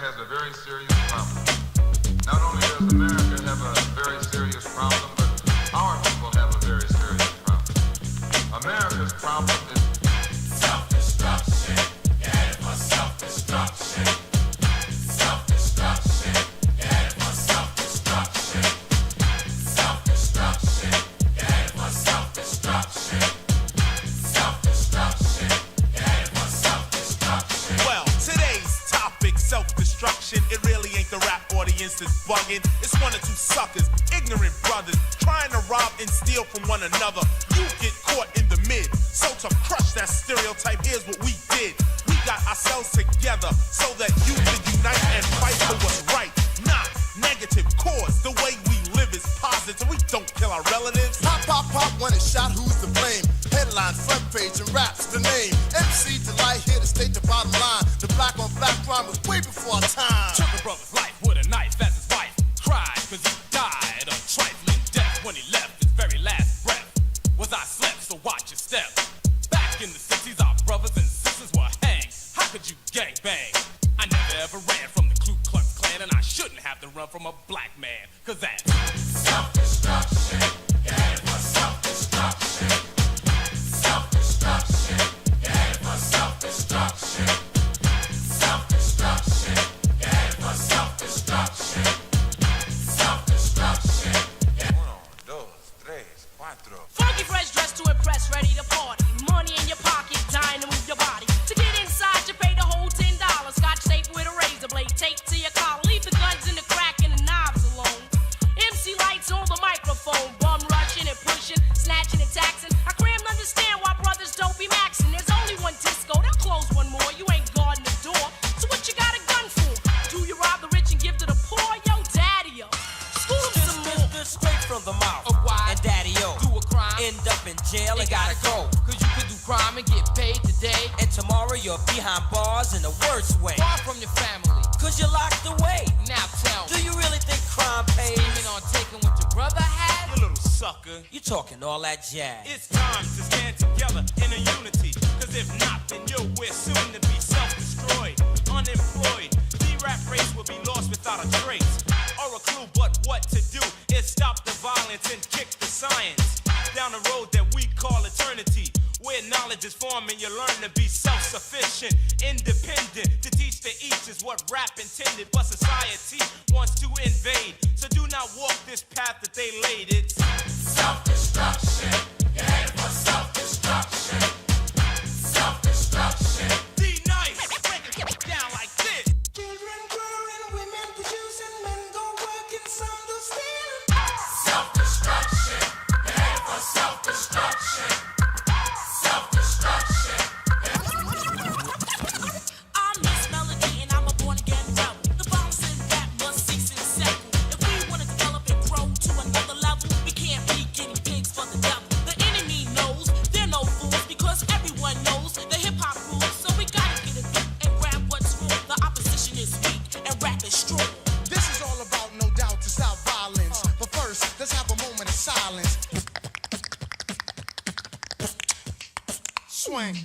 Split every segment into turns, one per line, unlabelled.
has a very serious problem. Not only does America have a very serious problem, but our people have a very serious problem. America's problem is
self-destruction. You're headed for self-destruction. Self-destruction. You're headed for self-destruction. Self-destruction. You're headed for self-destruction. Self-destruction. You're headed for self-destruction.
Well, today's topic, self-destruction. It really ain't the rap audience that's bugging. It's one or two suckers, ignorant brothers, trying to rob and steal from one another. You get caught in the mid. So to crush that stereotype, here's what we did. We got ourselves together so that you can unite and fight for what's right. Not negative cause. The way we live is positive. We don't kill our relatives.
Pop, pop, pop, when it's shot, who's to blame? Headlines, front page, and raps the name. MC Delight here to state the bottom line. The black on black crime was way before our time.
Took a brother's life with a knife as his wife cried, cause he died of trifling death when he left his very last breath. Was I slept, so watch your step. Back in the 60s, our brothers and sisters were hanged. How could you gangbang? I never ever ran from the Ku Klux Klan, and I shouldn't have to run from a black man, cause that's
self-destruction. You're headed for self-destruction. Self-destruction. You're headed for self-destruction. Self-destruction. You're headed for self-destruction. Self-destruction.
Uno, dos, tres, cuatro.
Funky fresh dressed to impress, ready to party. Money in your pocket, dying to move your body. To get inside, you pay the whole $10. Scotch tape with a razor blade, taped to your collar. Leave the guns in the crack and the knives alone. MC lights on the microphone, bum rushing and pushing, snatching and taxing. I crammed understand why brothers don't be maxing. There's only one disco, they'll close one more. You ain't guarding the door, so what you got a gun for? Do you rob the rich and give to the poor? Yo, daddy-o, school them some more.
This straight from the mouth. And daddy-o,
Do a crime,
end up in jail and gotta go.
cause you could do crime and get paid today.
And tomorrow you're behind bars in the worst way.
Far from your family,
Cause you're locked away.
now tell
Do
me,
you really think crime pays?
scheming on taking what your brother had?
you little sucker.
You talking all that jazz.
It's time to stand together in a unity. Cause if not, then we're soon to be self-destroyed, unemployed. The rap race will be lost without a trace or a clue. But what to do is stop the violence and kick the science down the road that we call eternity, where knowledge is formed and you learn to be self-sufficient, independent. To teach to each is what rap intended, but society wants to invade. So do not walk this path that they laid. It's
Self-destruction. You're headed for self-destruction. Self-destruction.
the knife. Break it down like this.
Children growing, women producing, men go working, some do stealing.
Self-destruction. You're headed for self-destruction. Self-destruction.
I'm Miss Melody and I'm a born-again rebel. The bounce and rap must cease and settle. If we want to develop and grow to another level, we can't be guinea pigs for the devil. The enemy knows they're no fools because everyone knows the hip-hop rules. So we gotta get it deep and grab what's wrong. The opposition is weak and rap is strong.
This is all about, no doubt, to stop violence. But first, let's have a moment of silence. Swing.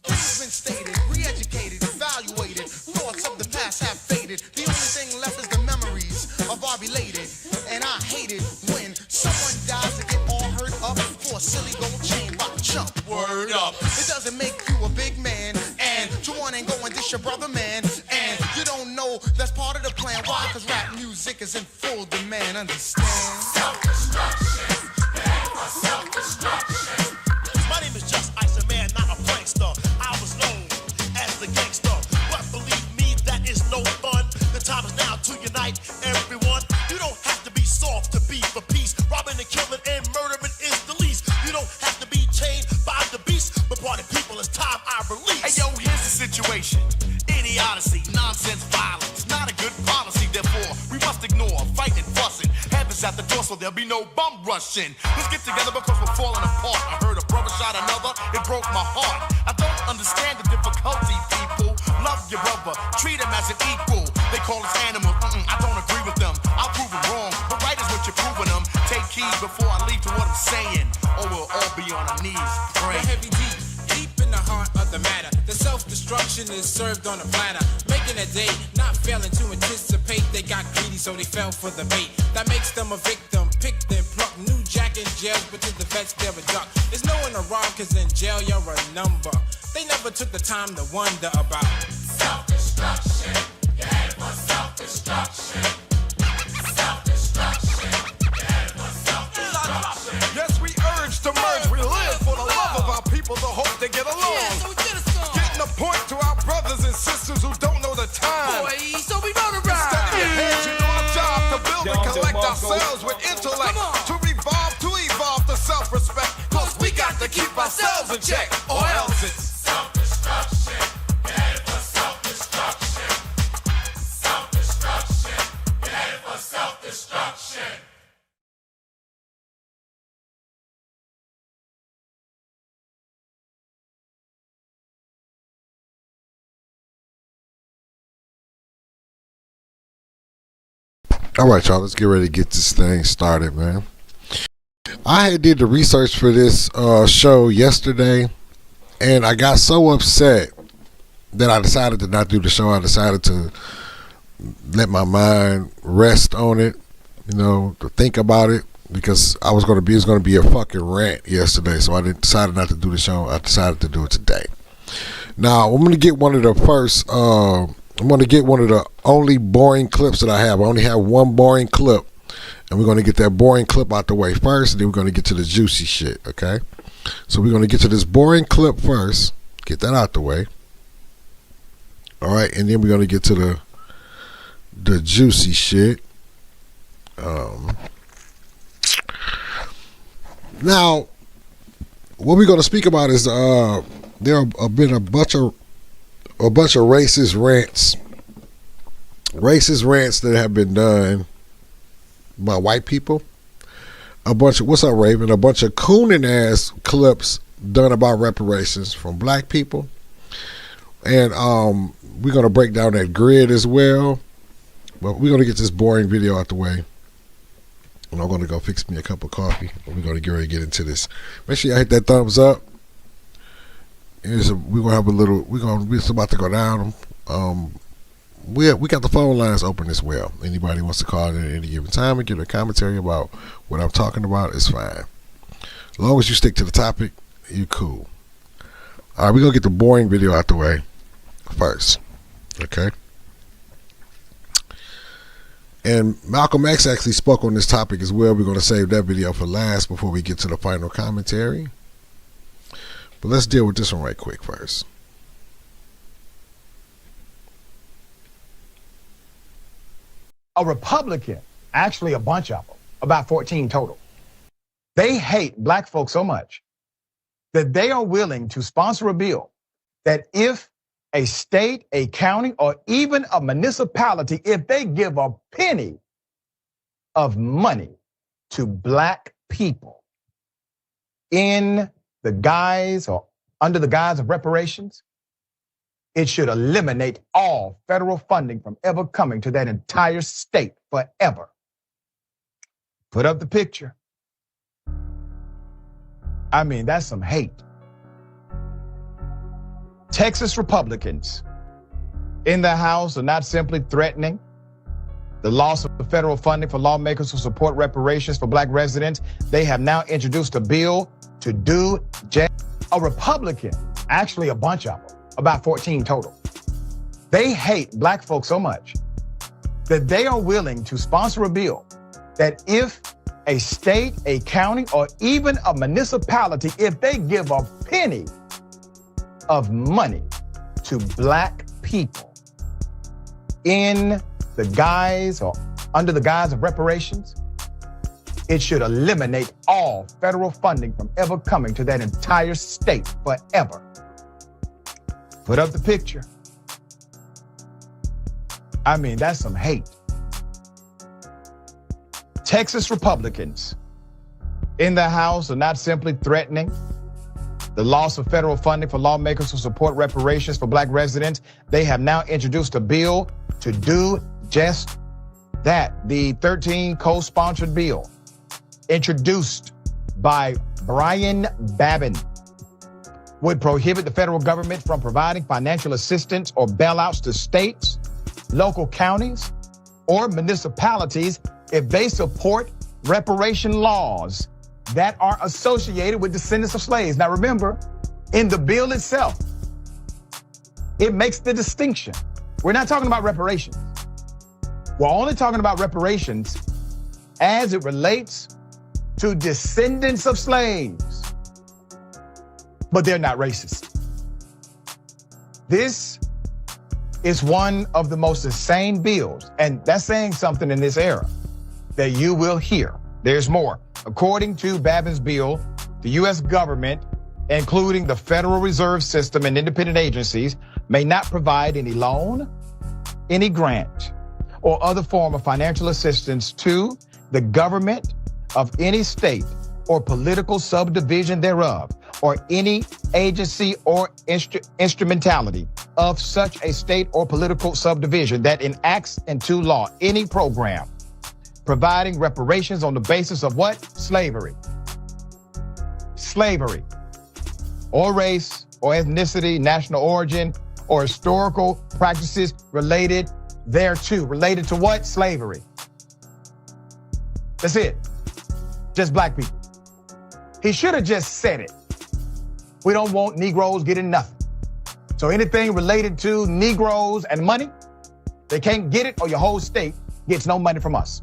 This has been stated, re-educated, evaluated. Thoughts of the past have faded. The only thing left is the memories of our belated. And I hate it when someone dies to get all hurt up for a silly gold chain by chump. Word up. It doesn't make you a big man. And you want and go and dish your brother, man. And you don't know that's part of the plan. Why? Cause rap music is in full demand. Understand?
Self-destruction. You're headed for self-destruction.
My name is Just Ice, a man, not a prankster. I was known as the gangster, but believe me, that is no fun. The time is now to unite everyone. You don't have to be soft to be for peace. Robbing and killing and murdering is the least. You don't have to be chained by the beast, but party people, it's time I release.
Hey yo, here's the situation. Idiocy, nonsense, violence, not a good policy. Therefore, we must ignore fighting, fussing. Heaven's at the door, so there'll be no bum rushing. Let's get together because we're falling apart. I heard a brother shot another, it broke my heart. I don't understand the difficulty, people. Love your brother, treat him as an equal. They call us animals, I don't agree with them. I'll prove it wrong, but right is what you're proving them. Take heed before I leave to what I'm saying, or we'll all be on our knees praying.
Heavy deep in the heart of the matter. The self-destruction is served on a platter, making a day, not failing to
got greedy, so they fell for the bait. That makes them a victim, picked and plucked. New jack in jail, but to the vets they're a duck. There's no one to rob, cause in jail you're a number. They never took the time to wonder about
Self-destruction. You're headed for self-destruction. Self-destruction. You're headed for self-destruction.
Yes, we urge to merge. We live for the love of our people, the hope they get along.
Yeah, so we did a song.
Getting a point to our brothers and sisters who don't know the time.
Boy, so we wrote a rhyme.
Steady ahead, you know our job to build and collect ourselves with intellect.
Come on.
To revolve, to evolve to self-respect. Cause we got to keep ourselves in check, or else it's
Self-destruction. You're headed for self-destruction. Self-destruction. You're headed for self-destruction.
All right, y'all, let's get ready to get this thing started, man. I had did the research for this show yesterday, and I got so upset that I decided to not do the show. I decided to let my mind rest on it, you know, to think about it, because it was going to be a fucking rant yesterday, so I decided not to do the show. I decided to do it today. Now, I'm going to get one of the first... I'm going to get one of the only boring clips that I have. I only have one boring clip, and we're going to get that boring clip out the way first, and then we're going to get to the juicy shit, okay? So we're going to get to this boring clip first, get that out the way, all right, and then we're going to get to the juicy shit. Now, what we're going to speak about is there have been a bunch of racist rants that have been done by white people. What's up, Raven? A bunch of cooning ass clips done about reparations from black people. And we're going to break down that grid as well. But we're going to get this boring video out the way. And I'm going to go fix me a cup of coffee. And we're going to get ready to get into this. Make sure y'all hit that thumbs up. We're gonna have it's about to go down. We got the phone lines open as well. Anybody wants to call in at any given time and give a commentary about what I'm talking about, it's fine. As long as you stick to the topic, you cool. All right, we're gonna get the boring video out the way first, okay? And Malcolm X actually spoke on this topic as well. We're gonna save that video for last before we get to the final commentary. But let's deal with this one right quick first.
A Republican, actually a bunch of them, about 14 total. They hate black folks so much that they are willing to sponsor a bill that if a state, a county, or even a municipality, if they give a penny of money to black people in the guise or under the guise of reparations, it should eliminate all federal funding from ever coming to that entire state forever. Put up the picture. I mean, that's some hate. Texas Republicans in the House are not simply threatening the loss of federal funding for lawmakers who support reparations for black residents. They have now introduced a bill to do just a Republican, actually a bunch of them, about 14 total. They hate black folks so much that they are willing to sponsor a bill that if a state, a county, or even a municipality, if they give a penny of money to black people in the guise or under the guise of reparations, it should eliminate all federal funding from ever coming to that entire state forever. Put up the picture. I mean, that's some hate. Texas Republicans in the House are not simply threatening the loss of federal funding for lawmakers who support reparations for black residents. They have now introduced a bill to do just that. The 13 co-sponsored bill introduced by Brian Babin would prohibit the federal government from providing financial assistance or bailouts to states, local counties, or municipalities if they support reparation laws that are associated with descendants of slaves. Now remember, in the bill itself, it makes the distinction. We're not talking about reparations. We're only talking about reparations as it relates to descendants of slaves. But they're not racist. This is one of the most insane bills, and that's saying something in this era that you will hear. There's more. According to Babin's bill, the U.S. government, including the Federal Reserve System and independent agencies, may not provide any loan, any grant, or other form of financial assistance to the government of any state or political subdivision thereof, or any agency or instrumentality of such a state or political subdivision that enacts into law any program providing reparations on the basis of what? Slavery. Slavery. Or race, or ethnicity, national origin, or historical practices related thereto. Related to what? Slavery. That's it. Just black people. He should have just said it. We don't want Negroes getting nothing. So anything related to Negroes and money, they can't get it, or your whole state gets no money from us.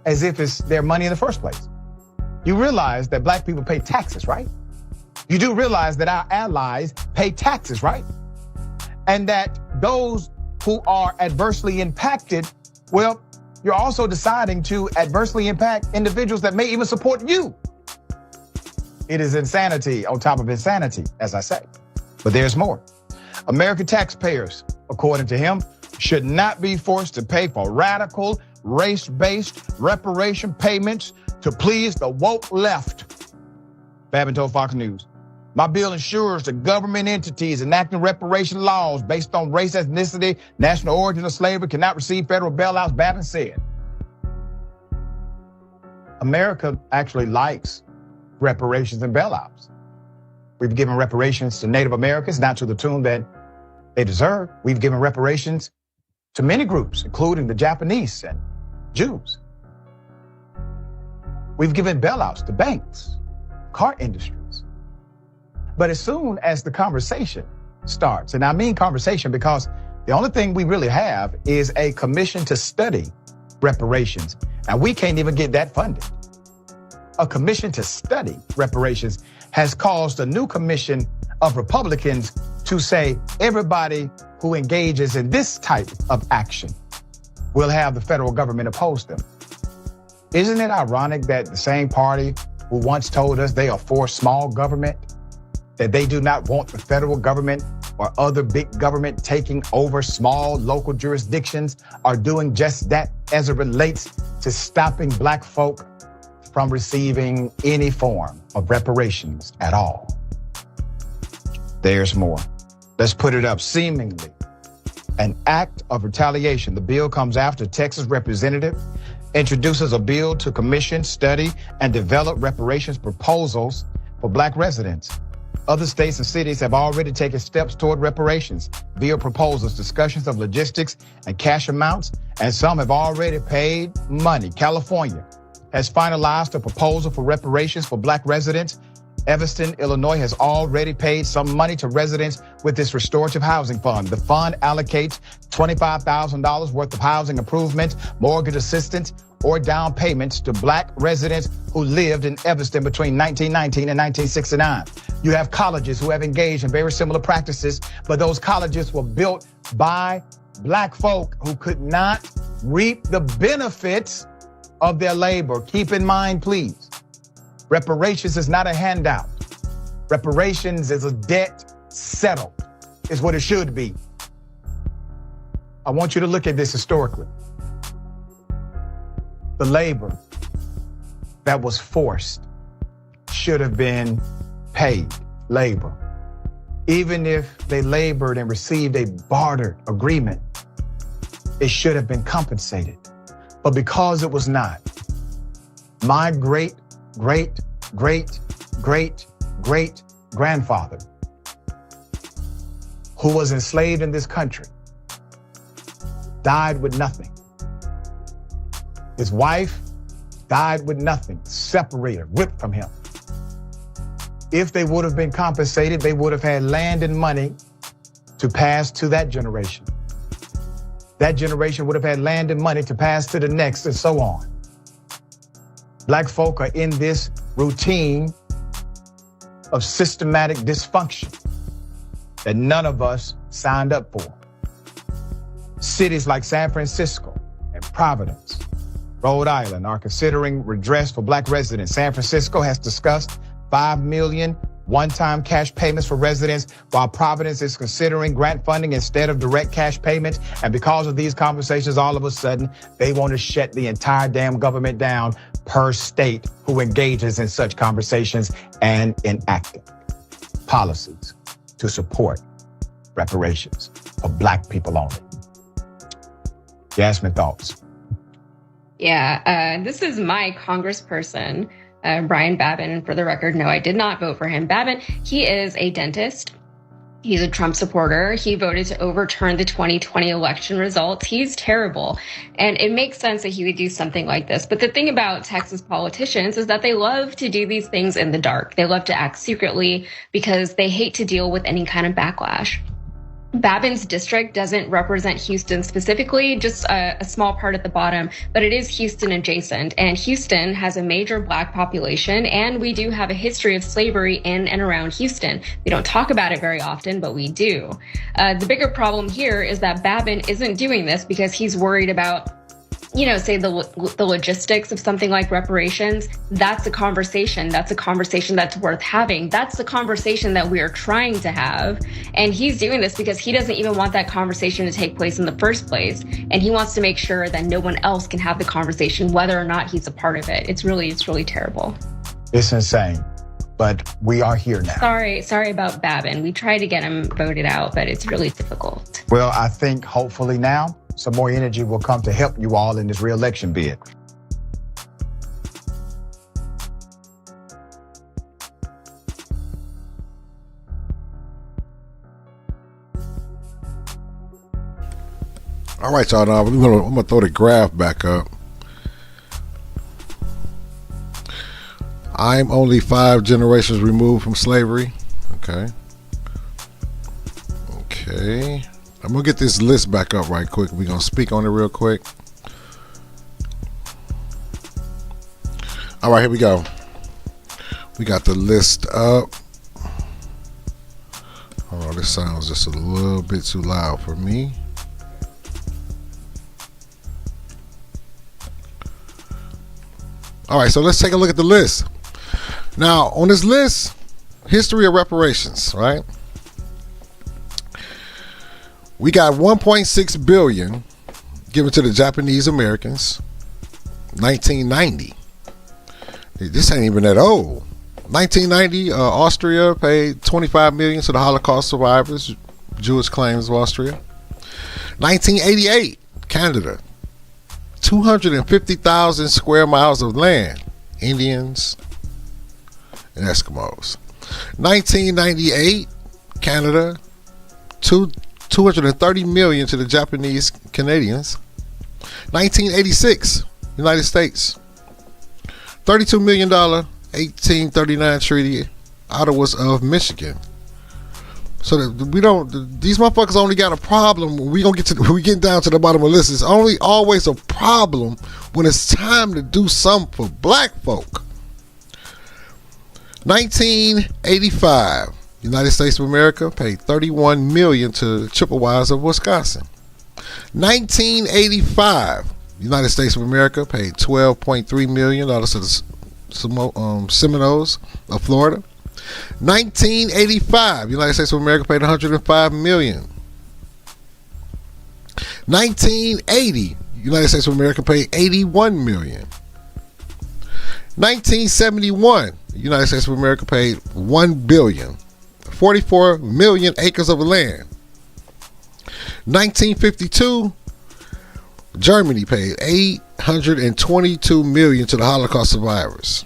As if it's their money in the first place. You realize that black people pay taxes, right? You do realize that our allies pay taxes, right? And that those who are adversely impacted, well, you're also deciding to adversely impact individuals that may even support you. It is insanity on top of insanity, as I say. But there's more. American taxpayers, according to him, should not be forced to pay for radical, race-based reparation payments to please the woke left. Babin told Fox News, my bill ensures that government entities enacting reparation laws based on race, ethnicity, national origin, or slavery cannot receive federal bailouts, Babin said. America actually likes reparations and bailouts. We've given reparations to Native Americans, not to the tune that they deserve. We've given reparations to many groups, including the Japanese and Jews. We've given bailouts to banks, car industries. But as soon as the conversation starts, and I mean conversation because the only thing we really have is a commission to study reparations, and we can't even get that funded. A commission to study reparations has caused a new commission of Republicans to say everybody who engages in this type of action will have the federal government oppose them. Isn't it ironic that the same party who once told us they are for small government, that they do not want the federal government or other big government taking over small local jurisdictions, are doing just that as it relates to stopping black folk from receiving any form of reparations at all? There's more. Let's put it up. Seemingly an act of retaliation. The bill comes after Texas representative introduces a bill to commission, study, and develop reparations proposals for black residents. Other states and cities have already taken steps toward reparations via proposals, discussions of logistics and cash amounts, and some have already paid money. California has finalized a proposal for reparations for black residents. Evanston, Illinois has already paid some money to residents with this restorative housing fund. The fund allocates $25,000 worth of housing improvements, mortgage assistance, or down payments to black residents who lived in Evanston between 1919 and 1969. You have colleges who have engaged in very similar practices, but those colleges were built by black folk who could not reap the benefits of their labor. Keep in mind, please, reparations is not a handout. Reparations is a debt settled, is what it should be. I want you to look at this historically. The labor that was forced should have been paid labor. Even if they labored and received a bartered agreement, it should have been compensated. But because it was not, my great, great, great, great, great grandfather, who was enslaved in this country, died with nothing. His wife died with nothing, separated, ripped from him. If they would have been compensated, they would have had land and money to pass to that generation. That generation would have had land and money to pass to the next, and so on. Black folk are in this routine of systematic dysfunction that none of us signed up for. Cities like San Francisco and Providence, Rhode Island are considering redress for Black residents. San Francisco has discussed $5 million one-time cash payments for residents, while Providence is considering grant funding instead of direct cash payments. And because of these conversations, all of a sudden, they want to shut the entire damn government down per state who engages in such conversations and enacting policies to support reparations for Black people only. Jasmine, thoughts?
Yeah, this is my congressperson, Brian Babin. And for the record, no, I did not vote for him. Babin, he is a dentist. He's a Trump supporter. He voted to overturn the 2020 election results. He's terrible. And it makes sense that he would do something like this. But the thing about Texas politicians is that they love to do these things in the dark. They love to act secretly because they hate to deal with any kind of backlash. Babin's district doesn't represent Houston specifically, just a small part at the bottom, but it is Houston adjacent. And Houston has a major Black population, and we do have a history of slavery in and around Houston. We don't talk about it very often, but we do. The bigger problem here is that Babin isn't doing this because he's worried about, say the logistics of something like reparations. That's a conversation. That's a conversation that's worth having. That's the conversation that we are trying to have. And he's doing this because he doesn't even want that conversation to take place in the first place. And he wants to make sure that no one else can have the conversation, whether or not he's a part of it. It's really terrible.
It's insane, but we are here now.
Sorry about Babin. We tried to get him voted out, but it's really difficult.
Well, I think hopefully now some more energy will come to help you all in this re-election bid.
All right, y'all. Now I'm gonna throw the graph back up. I'm only 5 generations removed from slavery. Okay. I'm gonna get this list back up right quick. We're gonna speak on it real quick. All right, here we go. We got the list up. Oh, this sounds just a little bit too loud for me. All right, so let's take a look at the list. Now, on this list, history of reparations, right? We got 1.6 billion given to the Japanese Americans, 1990. This ain't even that old. 1990, Austria paid 25 million to the Holocaust survivors, Jewish claims of Austria. 1988, Canada, 250,000 square miles of land, Indians and Eskimos. 1998, Canada, 230 million to the Japanese Canadians. 1986, United States, $32 million 1839 treaty, Ottawas of Michigan. So that these motherfuckers only got a problem when we get down to the bottom of the list. It's only always a problem when it's time to do something for Black folk. 1985, United States of America paid 31 million to Chippewas of Wisconsin. 1985, United States of America paid $12.3 million to the Seminoles of Florida. 1985, United States of America paid 105 million. 1980, United States of America paid 81 million. 1971, United States of America paid 1 billion. 44 million acres of land. 1952, Germany paid 822 million to the Holocaust survivors.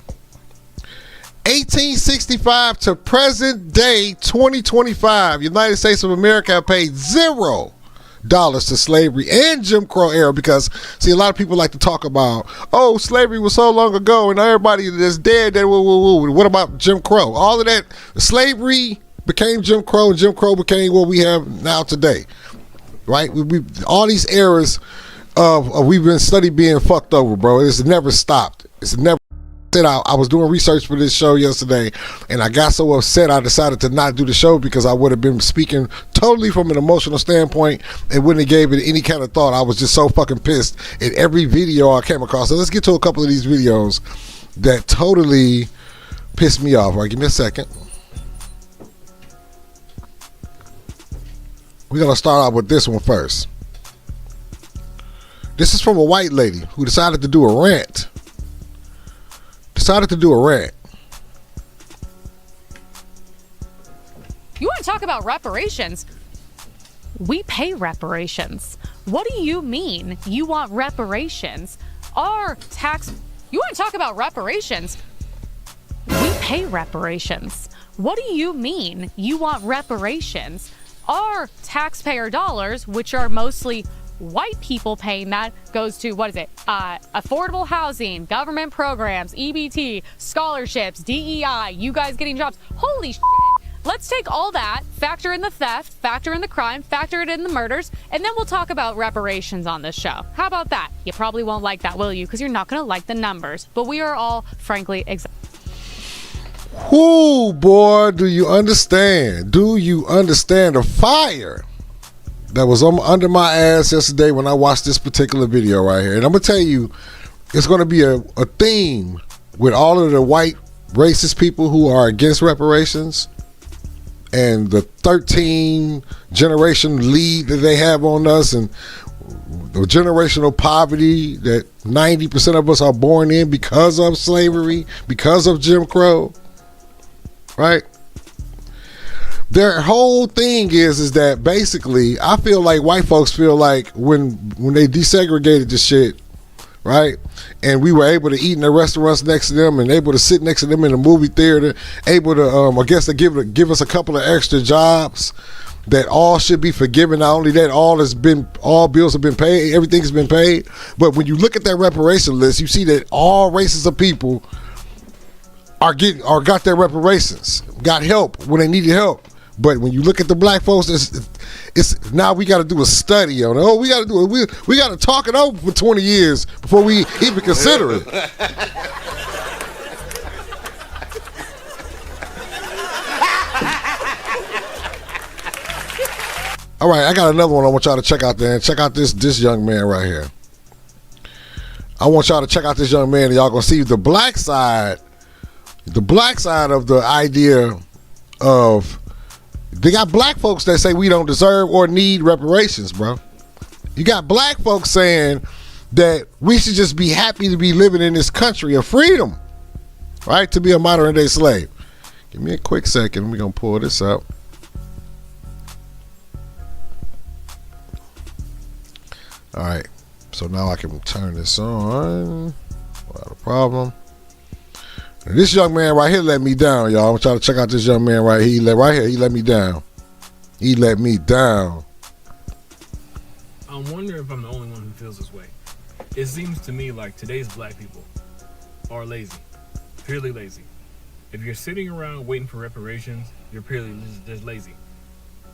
1865 to present day 2025, United States of America paid $0 dollars to slavery and Jim Crow era, because see, a lot of people like to talk about, oh, slavery was so long ago and everybody that's dead, that what about Jim Crow? All of that, slavery became Jim Crow and Jim Crow became what we have now today, right? We all these eras of we've been studied being fucked over, bro. It's never stopped. It's never. I was doing research for this show yesterday, and I got so upset I decided to not do the show because I would have been speaking totally from an emotional standpoint and wouldn't have gave it any kind of thought. I was just so fucking pissed at every video I came across. So let's get to a couple of these videos that totally pissed me off. All right, give me a second. We're going to start out with this one first. This is from a white lady who decided to do a rant.
You want to talk about reparations? We pay reparations. What do you mean you want reparations? You want to talk about reparations? We pay reparations. What do you mean you want reparations? Our taxpayer dollars, which are mostly white people paying that, goes to, affordable housing, government programs, EBT, scholarships, DEI, you guys getting jobs. Holy shit. Let's take all that, factor in the theft, factor in the crime, factor it in the murders, and then we'll talk about reparations on this show. How about that? You probably won't like that, will you? Because you're not going to like the numbers. But we are all, frankly,
Whoo, boy, do you understand? Do you understand the fire that was under my ass yesterday when I watched this particular video right here? And I'm going to tell you, it's going to be a theme with all of the white racist people who are against reparations and the 13 generation lead that they have on us and the generational poverty that 90% of us are born in because of slavery, because of Jim Crow, right? Their whole thing is that basically, I feel like white folks feel like when they desegregated the shit, right? And we were able to eat in the restaurants next to them and able to sit next to them in the movie theater, able to, I guess, to give us a couple of extra jobs, that all should be forgiven. Not only that, all bills have been paid, everything's been paid. But when you look at that reparation list, you see that all races of people got their reparations, got help when they needed help. But when you look at the black folks, it's now we got to do a study on it. Oh, we got to do it. We got to talk it over for 20 years before we even consider it. All right, I got another one I want y'all to check out there. Check out this young man right here. I want y'all to check out this young man, and y'all gonna see the black side of the idea of. They got black folks that say we don't deserve or need reparations, bro. You got black folks saying that we should just be happy to be living in this country of freedom, right? To be a modern day slave. Give me a quick second. We're going to pull this up. All right. So now I can turn this on without a problem. This young man right here let me down, y'all. I'm trying to check out this young man right here. He let me down. He let me down.
I wonder if I'm the only one who feels this way. It seems to me like today's black people are lazy, purely lazy. If you're sitting around waiting for reparations, you're purely just lazy.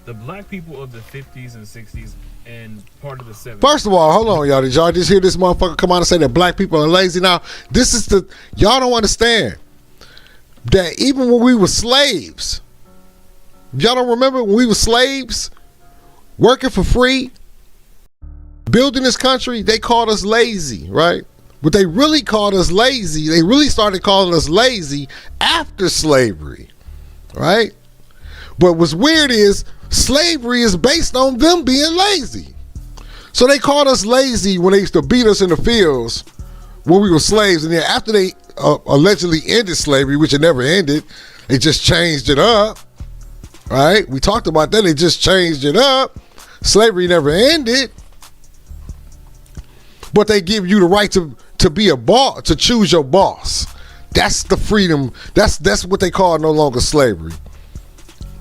The black people of the 50s and 60s and part of the 70s.
First of all, hold on, y'all. Did y'all just hear this motherfucker come out and say that black people are lazy? Now, y'all don't understand that even when we were slaves, y'all don't remember when we were slaves, working for free, building this country, they called us lazy, right? But they really called us lazy. They really started calling us lazy after slavery, right? But what's weird is slavery is based on them being lazy. So they called us lazy when they used to beat us in the fields when we were slaves. And then after they allegedly ended slavery, which it never ended, they just changed it up, right? We talked about that. They just changed it up. Slavery never ended. But they give you the right to be a boss, to choose your boss. That's the freedom. That's what they call no longer slavery.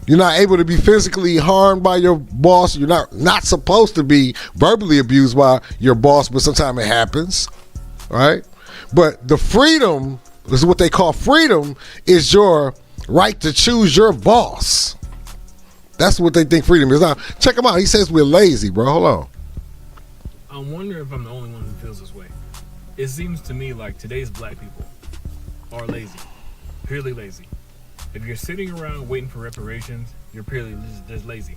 You're not able to be physically harmed by your boss. You're not supposed to be verbally abused by your boss, but sometimes it happens, right? But the freedom is what they call freedom is your right to choose your boss. That's what they think freedom is. Now, check him out. He says we're lazy, bro. Hold on.
I wonder if I'm the only one who feels this way. It seems to me like today's black people are lazy, purely lazy. If you're sitting around waiting for reparations, you're purely just lazy.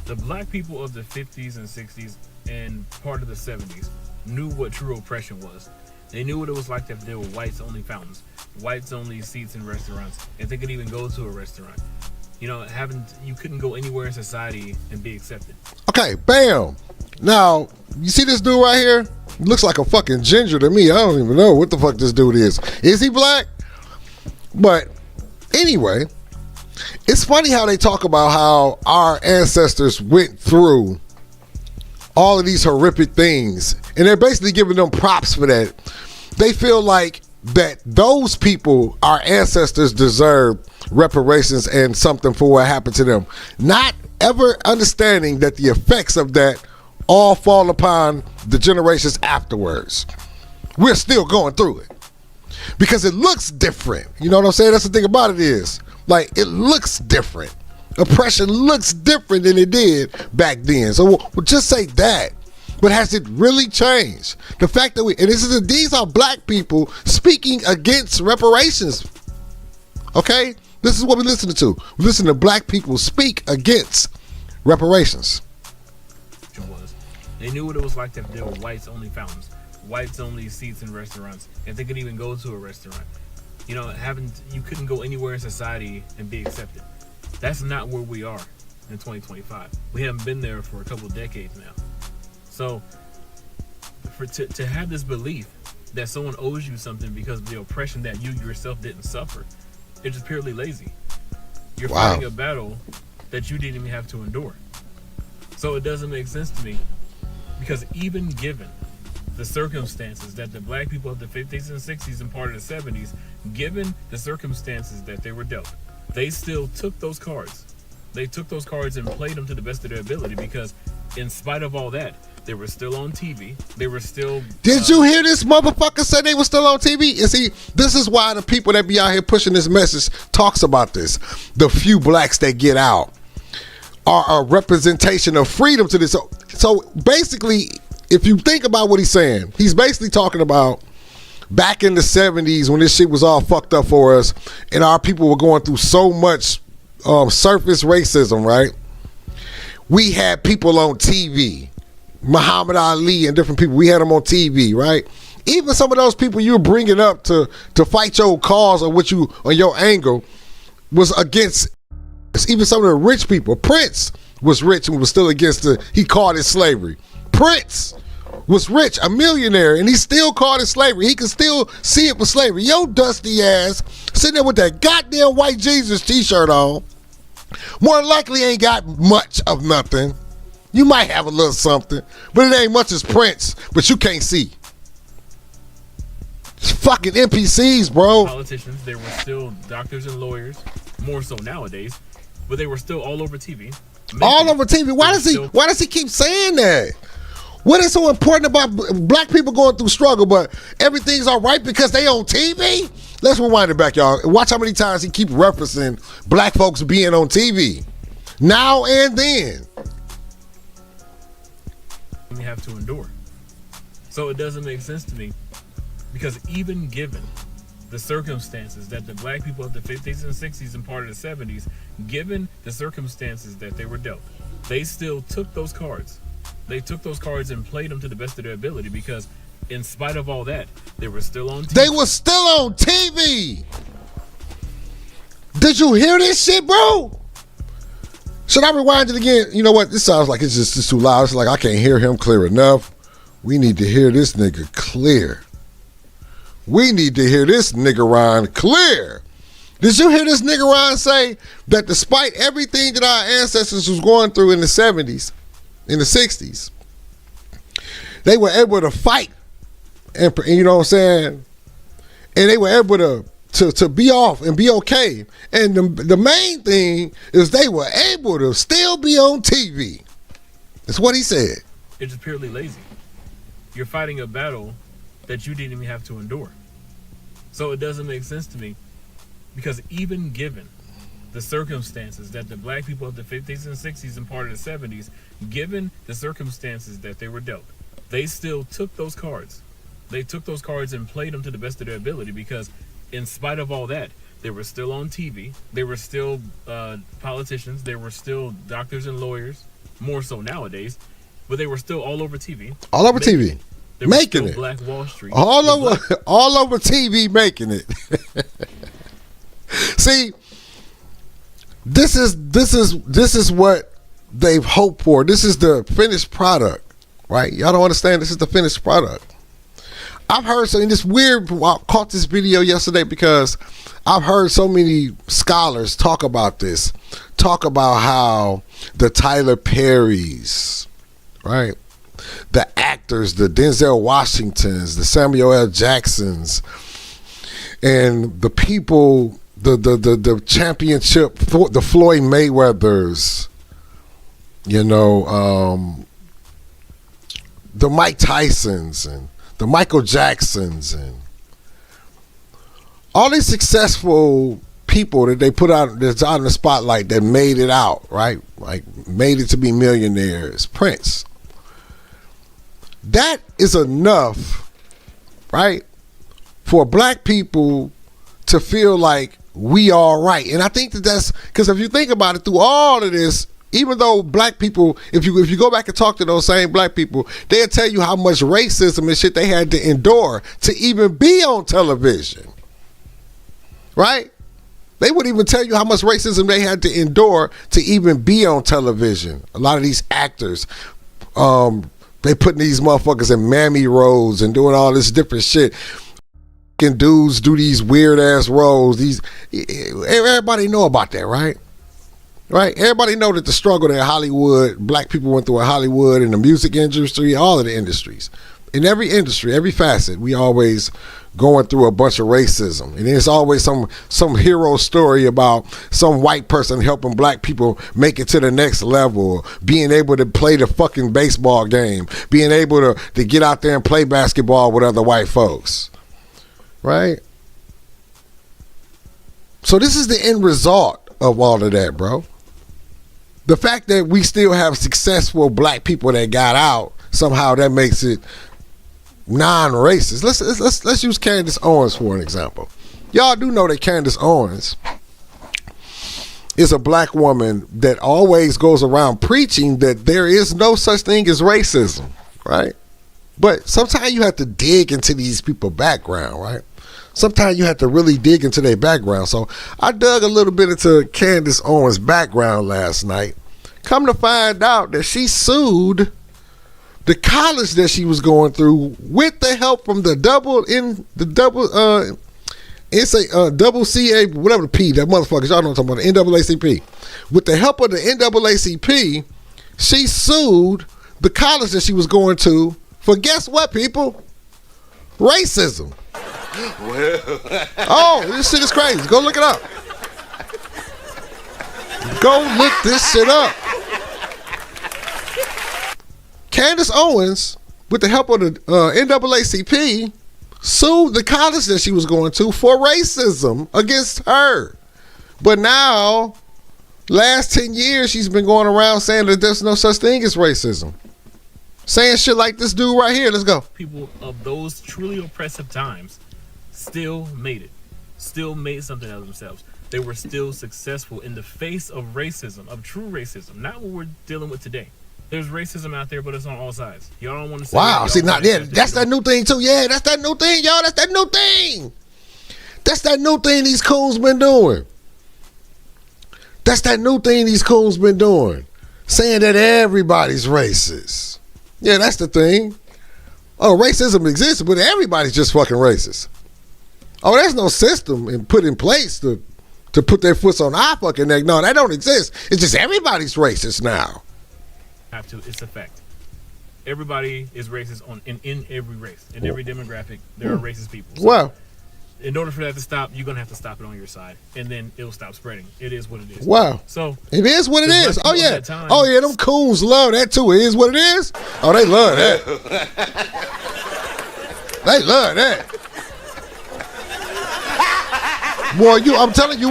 The black people of the 50s and 60s and part of the 70s knew what true oppression was. They knew what it was like to deal with whites-only fountains, whites-only seats in restaurants, if they could even go to a restaurant. You know, you couldn't go anywhere in society and be accepted.
Okay, bam. Now, you see this dude right here? He looks like a fucking ginger to me. I don't even know what the fuck this dude is. Is he black? But anyway, it's funny how they talk about how our ancestors went through all of these horrific things, and they're basically giving them props for that. They feel like that those people, our ancestors, deserve reparations and something for what happened to them, not ever understanding that the effects of that all fall upon the generations afterwards. We're still going through it because it looks different. You know what I'm saying? That's the thing about it is, like, it looks different. Oppression looks different than it did back then. So we'll just say that. But has it really changed? The fact that these are black people speaking against reparations. Okay? This is what we're listening to. We listen to black people speak against reparations.
They knew what it was like to deal with whites-only fountains, whites-only seats in restaurants, if they could even go to a restaurant. You know, you couldn't go anywhere in society and be accepted. That's not where we are in 2025. We haven't been there for a couple decades now. So, to have this belief that someone owes you something because of the oppression that you yourself didn't suffer, it's just purely lazy. You're fighting a battle that you didn't even have to endure. So it doesn't make sense to me, because even given the circumstances that the black people of the 50s and 60s and part of the 70s, given the circumstances that they were dealt, they still took those cards. They took those cards and played them to the best of their ability, because in spite of all that, they were still on TV. They were still...
Did you hear this motherfucker say they were still on TV? And see, this is why the people that be out here pushing this message talks about this. The few blacks that get out are a representation of freedom to this. So basically, if you think about what he's saying, he's basically talking about back in the 70s when this shit was all fucked up for us and our people were going through so much surface racism, right? We had people on TV, Muhammad Ali and different people. We had them on TV, right? Even some of those people you were bringing up to fight your cause or what you on your angle was against. Even some of the rich people. Prince was rich and was still against he called it slavery. Prince was rich, a millionaire, and he still called it slavery. He can still see it for slavery. Yo, dusty ass sitting there with that goddamn white Jesus t-shirt on. More than likely ain't got much of nothing. You might have a little something, but it ain't much as Prince, but you can't see. It's fucking NPCs, bro.
Politicians, they were still doctors and lawyers, more so nowadays, but they were still all over TV.
All over TV. Why does he keep saying that? What is so important about black people going through struggle, but everything's all right because they on TV? Let's rewind it back, y'all. Watch how many times he keep referencing black folks being on TV. Now and then.
You have to endure. So it doesn't make sense to me, because even given the circumstances that the black people of the 50s and 60s and part of the 70s, given the circumstances that they were dealt, they still took those cards. They took those cards and played them to the best of their ability, because in spite of all that, they were still on TV.
They were still on TV. Did you hear this shit, bro? Should I rewind it again? You know what? This sounds like it's just too loud. It's like I can't hear him clear enough. We need to hear this nigga clear. We need to hear this nigga Ron clear. Did you hear this nigga Ron say that despite everything that our ancestors was going through in the 70s, in the 60s, they were able to fight, and you know what I'm saying? And they were able to be off and be okay. And the main thing is they were able to still be on TV. That's what he said.
It's just purely lazy. You're fighting a battle that you didn't even have to endure. So it doesn't make sense to me, because even given the circumstances that the black people of the 50s and 60s and part of the 70s, given the circumstances that they were dealt, they still took those cards. They took those cards and played them to the best of their ability, because in spite of all that, they were still on TV. They were still politicians. They were still doctors and lawyers, more so nowadays, but they were still all over TV.
All over TV. Making it.
Black Wall Street.
All over TV making it. See, this is what they've hoped for. This is the finished product, right? Y'all don't understand. This is the finished product. I've heard something this weird. I caught this video yesterday because I've heard so many scholars talk about this. Talk about how the Tyler Perrys, right? The actors, the Denzel Washingtons, the Samuel L. Jacksons, and the people, the championship, the Floyd Mayweathers, you know, the Mike Tysons and the Michael Jacksons and all these successful people that they put out that's out in the spotlight that made it out, right? Like made it to be millionaires. Prince. That is enough, right, for black people to feel like we are right. And I think that's because if you think about it, through all of this, even though black people, if you go back and talk to those same black people, they'll tell you how much racism and shit they had to endure to even be on television, right? They would even tell you how much racism they had to endure to even be on television. A lot of these actors, they putting these motherfuckers in mammy roles and doing all this different shit. Fucking dudes do these weird ass roles. Everybody know about that, right? Right? Everybody know that the struggle that Hollywood, black people went through in Hollywood, in the music industry, all of the industries. In every industry, every facet, we always going through a bunch of racism. And there's always some hero story about some white person helping black people make it to the next level, being able to play the fucking baseball game, being able to get out there and play basketball with other white folks. Right? So this is the end result of all of that, bro. The fact that we still have successful black people that got out, somehow that makes it non-racist. Let's use Candace Owens for an example. Y'all do know that Candace Owens is a black woman that always goes around preaching that there is no such thing as racism, right? But sometimes you have to dig into these people's background, right? Sometimes you have to really dig into their background. So I dug a little bit into Candace Owens' background last night. Come to find out that she sued the college that she was going through with the help from the double CA, whatever the P, that motherfuckers, y'all know what I'm talking about, the NAACP. With the help of the NAACP, she sued the college that she was going to for, guess what, people? Racism. Oh, this shit is crazy. Go look it up. Go look this shit up. Candace Owens, with the help of the NAACP, sued the college that she was going to for racism against her. But now, last 10 years, she's been going around saying that there's no such thing as racism. Saying shit like this dude right here. Let's go.
People of those truly oppressive times still made it. Still made something out of themselves. They were still successful in the face of racism, of true racism, not what we're dealing with today. There's racism out there, but it's on all sides. Y'all don't want to say.
Wow, see, now that's that new thing too. Yeah, that's that new thing, y'all. That's that new thing. That's that new thing these coons been doing. That's that new thing these coons been doing. Saying that everybody's racist. Yeah, that's the thing. Oh, racism exists, but everybody's just fucking racist. Oh, there's no system put in place to put their foot on our fucking neck. No, that don't exist. It's just everybody's racist now.
Have to. It's a fact. Everybody is racist in every race. In every demographic, there are racist people. So
well,
In order for that to stop, you're gonna have to stop it on your side, and then it'll stop spreading. It is what it is.
Wow.
So
it is what it is. Oh yeah.
Time,
Oh yeah. Them coons love that too. It is what it is. Oh, they love that. They love that. Boy, I'm telling you,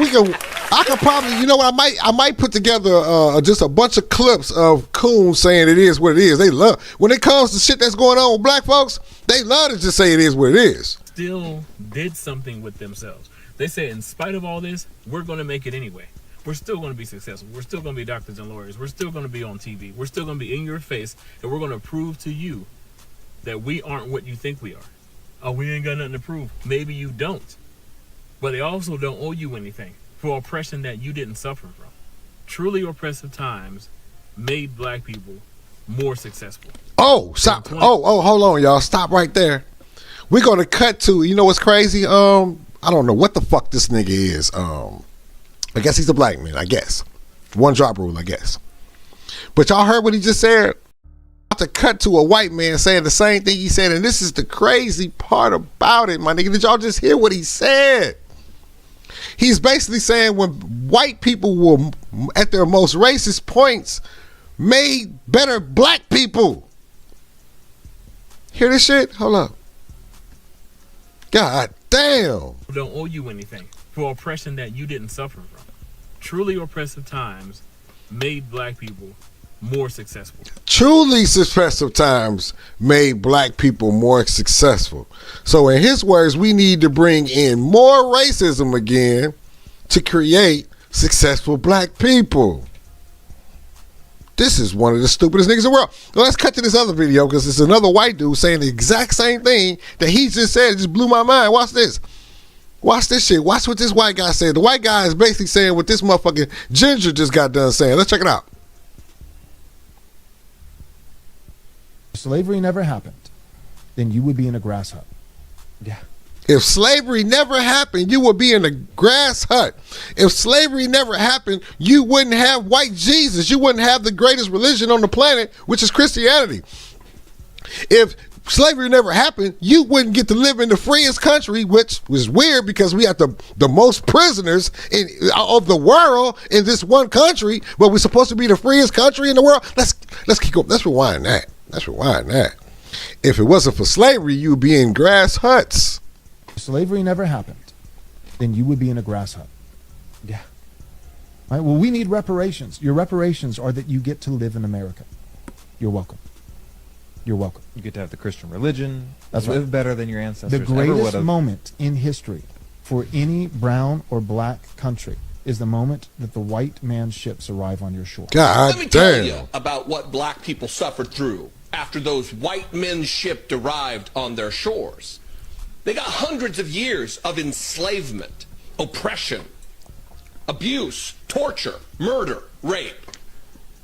I could probably, you know what? I might put together just a bunch of clips of coons saying it is what it is. They love when it comes to shit that's going on with black folks. They love to just say it is what it is.
Still did something with themselves. They said, in spite of all this, we're going to make it anyway. We're still going to be successful. We're still going to be doctors and lawyers. We're still going to be on TV. We're still going to be in your face, and we're going to prove to you that we aren't what you think we are. Oh, we ain't got nothing to prove. Maybe you don't. But they also don't owe you anything for oppression that you didn't suffer from. Truly oppressive times made black people more successful.
Oh, stop. Oh, hold on, y'all. Stop right there. We're going to cut to, you know what's crazy? I don't know what the fuck this nigga is. I guess he's a black man, I guess. One drop rule, I guess. But y'all heard what he just said? About to cut to a white man saying the same thing he said, and this is the crazy part about it, my nigga. Did y'all just hear what he said? He's basically saying when white people were at their most racist points, made better black people. Hear this shit? Hold up. God damn.
Don't owe you anything for oppression that you didn't suffer from. Truly oppressive times made black people more successful.
Truly suppressive times made black people more successful. So in his words, we need to bring in more racism again to create successful black people. This is one of the stupidest niggas in the world. Well, let's cut to this other video because it's another white dude saying the exact same thing that he just said. It just blew my mind. Watch this. Watch this shit. Watch what this white guy said. The white guy is basically saying what this motherfucking ginger just got done saying. Let's check it out.
If slavery never happened, then you would be in a grass hut. Yeah.
If slavery never happened, you would be in a grass hut. If slavery never happened, you wouldn't have white Jesus. You wouldn't have the greatest religion on the planet, which is Christianity. If slavery never happened, you wouldn't get to live in the freest country, which was weird because we have the most prisoners of the world in this one country, but we're supposed to be the freest country in the world. Let's keep going. Let's rewind that. If it wasn't for slavery, you would be in grass huts.
If slavery never happened, then you would be in a grass hut. Yeah. All right, well, we need reparations. Your reparations are that you get to live in America. You're welcome. You're welcome.
You get to have the Christian religion.
That's
live
right.
better than your ancestors.
The greatest moment in history for any brown or black country is the moment that the white man's ships arrive on your shore.
God
Let me tell you about what black people suffered through after those white men's ships arrived on their shores. They got hundreds of years of enslavement, oppression, abuse, torture, murder, rape.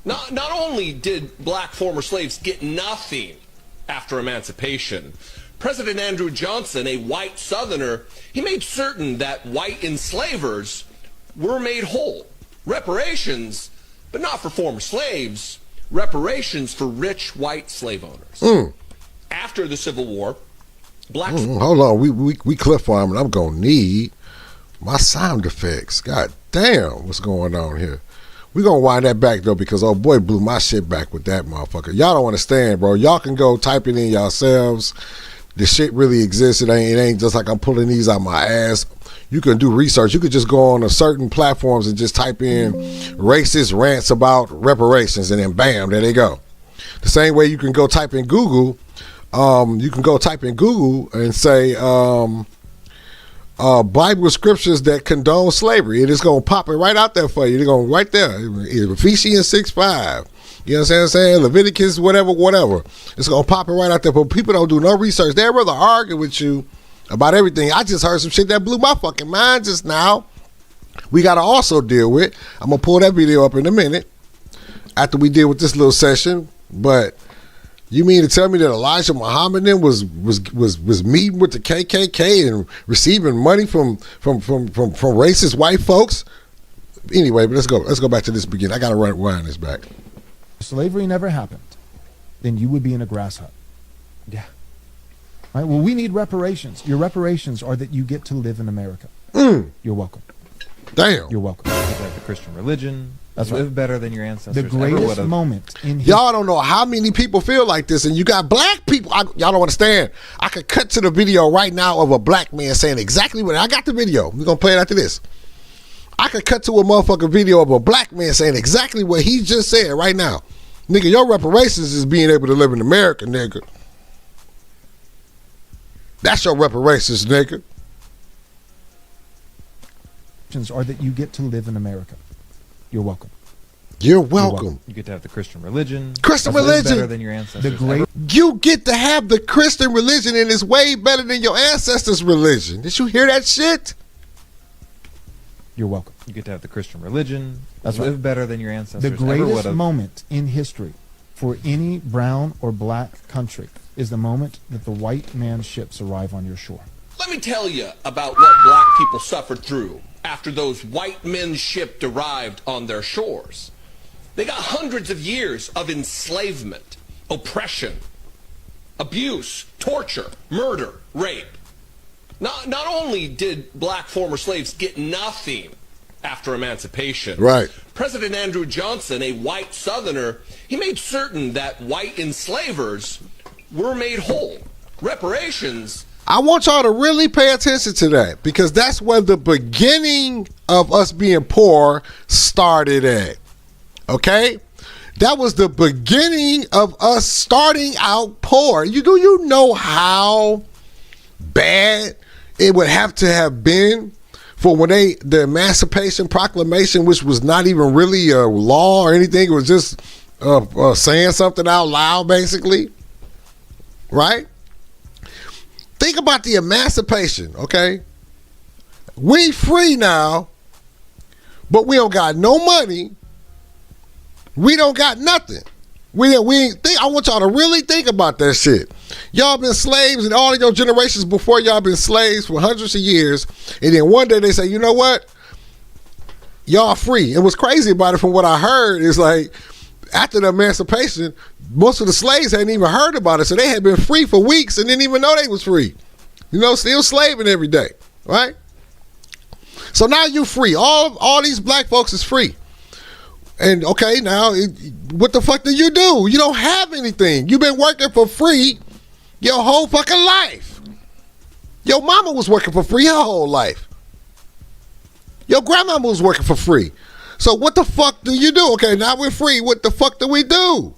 Not only did black former slaves get nothing after emancipation, President Andrew Johnson, a white Southerner, he made certain that white enslavers were made whole. Reparations, but not for former slaves, reparations for rich white slave owners. After the Civil War, black...
Hold on, we clip farming. I'm gonna need my sound effects. God damn, what's going on here? We gonna wind that back though because oh boy blew my shit back with that motherfucker. Y'all don't understand, bro. Y'all can go type it in yourselves. The shit really exists. It ain't just like I'm pulling these out my ass. You can do research. You could just go on to certain platforms and just type in racist rants about reparations and then bam, there they go. The same way you can go type in Google. You can go type in Google and say Bible scriptures that condone slavery. It is going to pop it right out there for you. They're going right there. Ephesians 6:5. You know what I'm saying? Leviticus, whatever. It's going to pop it right out there. But people don't do no research. They'd rather argue with you about everything. I just heard some shit that blew my fucking mind just now. We got to also deal with. I'm going to pull that video up in a minute after we deal with this little session. But you mean to tell me that Elijah Muhammad then was meeting with the KKK and receiving money from racist white folks? Anyway, but let's go back to this beginning. I gotta rewind this back.
If slavery never happened, then you would be in a grass hut. Yeah. Right? Well, we need reparations. Your reparations are that you get to live in America. You're welcome.
Damn.
You're welcome.
You get to have the Christian religion.
That's
live
right.
better than your ancestors.
The greatest moment in
Y'all don't know how many people feel like this, and you got black people. Y'all don't understand. I could cut to the video right now of a black man saying exactly what I got. The video. We're gonna play it after this. I could cut to a motherfucking video of a black man saying exactly what he just said right now. Nigga, your reparations is being able to live in America, nigga. That's your reparations, nigga.
Are that you get to live in America. You're welcome.
You're welcome.
You get to have the Christian religion.
Christian
live
religion.
better than your ancestors.
The great.
You get to have the Christian religion, and it's way better than your ancestors' religion. Did you hear that shit?
You're welcome.
You get to have the Christian religion.
That's
live
right.
better than your ancestors.
The greatest
would've.
moment in history for any brown or black country is the moment that the white man's ships arrive on your shore.
Let me tell you about what black people suffered through after those white men's ships arrived on their shores. They got hundreds of years of enslavement, oppression, abuse, torture, murder, rape. Not only did black former slaves get nothing after emancipation,
right?
President Andrew Johnson, a white Southerner, he made certain that white enslavers were made whole. Reparations.
I want y'all to really pay attention to that, because that's where the beginning of us being poor started at. Okay? That was the beginning of us starting out poor. Do you know how bad it would have to have been for when the Emancipation Proclamation, which was not even really a law or anything, it was just saying something out loud, basically, right? Think about the emancipation, okay? We free now, but we don't got no money. We don't got nothing. We ain't think. I want y'all to really think about that shit. Y'all been slaves, and all of your generations before y'all been slaves for hundreds of years, and then one day they say, you know what? Y'all free. And what's crazy about it, from what I heard, is like after the emancipation, most of the slaves hadn't even heard about it, so they had been free for weeks and didn't even know they was free. You know, still slaving every day, right? So now you free. All these black folks is free. And okay, now what the fuck do? You don't have anything. You've been working for free your whole fucking life. Your mama was working for free her whole life. Your grandmama was working for free. So what the fuck do you do? Okay, now we're free. What the fuck do?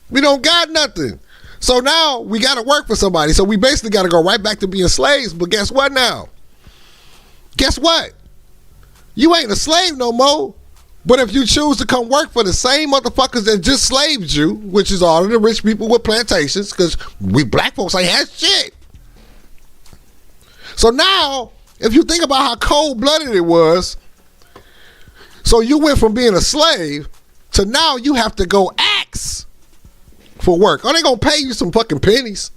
We don't got nothing. So now we got to work for somebody. So we basically got to go right back to being slaves. But guess what now? Guess what? You ain't a slave no more. But if you choose to come work for the same motherfuckers that just slaved you, which is all of the rich people with plantations, because we black folks ain't had shit. So now, if you think about how cold-blooded it was, so you went from being a slave to now you have to go ask for work. Oh, they gonna pay you some fucking pennies,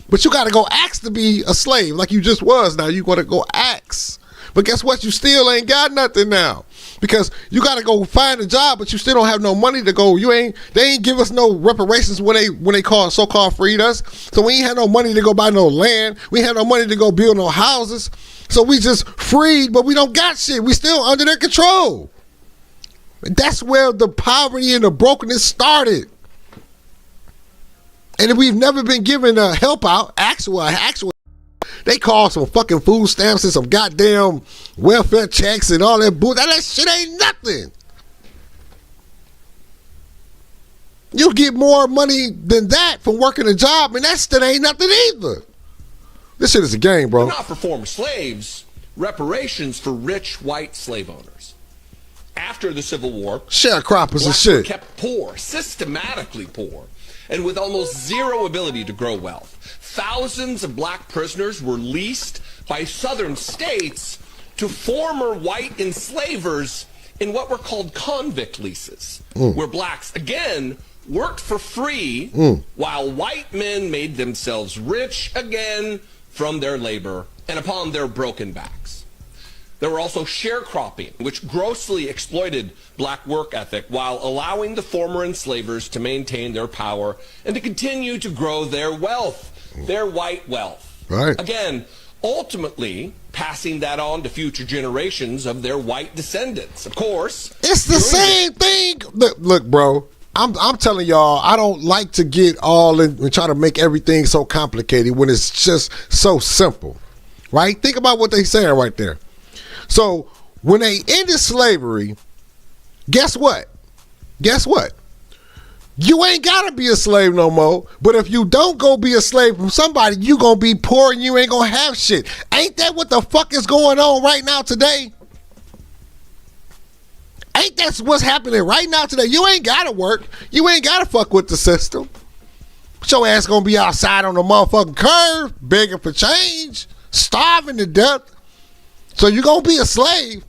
but you gotta go ask to be a slave like you just was. Now you gotta go ask. But guess what? You still ain't got nothing now, because you gotta go find a job, but you still don't have no money to go. They ain't give us no reparations when they so-called freed us. So we ain't had no money to go buy no land. We had no money to go build no houses. So we just freed, but we don't got shit. We still under their control. That's where the poverty and the brokenness started. And we've never been given a help out, actual. They call some fucking food stamps and some goddamn welfare checks and all that bullshit. That shit ain't nothing. You get more money than that from working a job, and that shit ain't nothing either. This shit is a game, bro.
Not for former slaves, reparations for rich white slave owners. After the Civil War,
sharecroppers and
blacks were
shit
kept poor, systematically poor, and with almost zero ability to grow wealth. Thousands of black prisoners were leased by southern states to former white enslavers in what were called convict leases, where blacks, again, worked for free while white men made themselves rich again from their labor and upon their broken backs. There were also sharecropping, which grossly exploited black work ethic while allowing the former enslavers to maintain their power and to continue to grow their wealth. their white wealth.
Right.
Again, ultimately passing that on to future generations of their white descendants. Of course,
it's the same thing. Look, bro. I'm telling y'all, I don't like to get all in and try to make everything so complicated when it's just so simple, right? Think about what they're saying right there. So when they ended slavery, guess what? You ain't gotta be a slave no more. But if you don't go be a slave from somebody, you gonna be poor and you ain't gonna have shit. Ain't that what the fuck is going on right now today? Ain't that what's happening right now today? You ain't gotta work. You ain't gotta fuck with the system. But your ass gonna be outside on the motherfucking curb, begging for change, starving to death. So you gonna be a slave.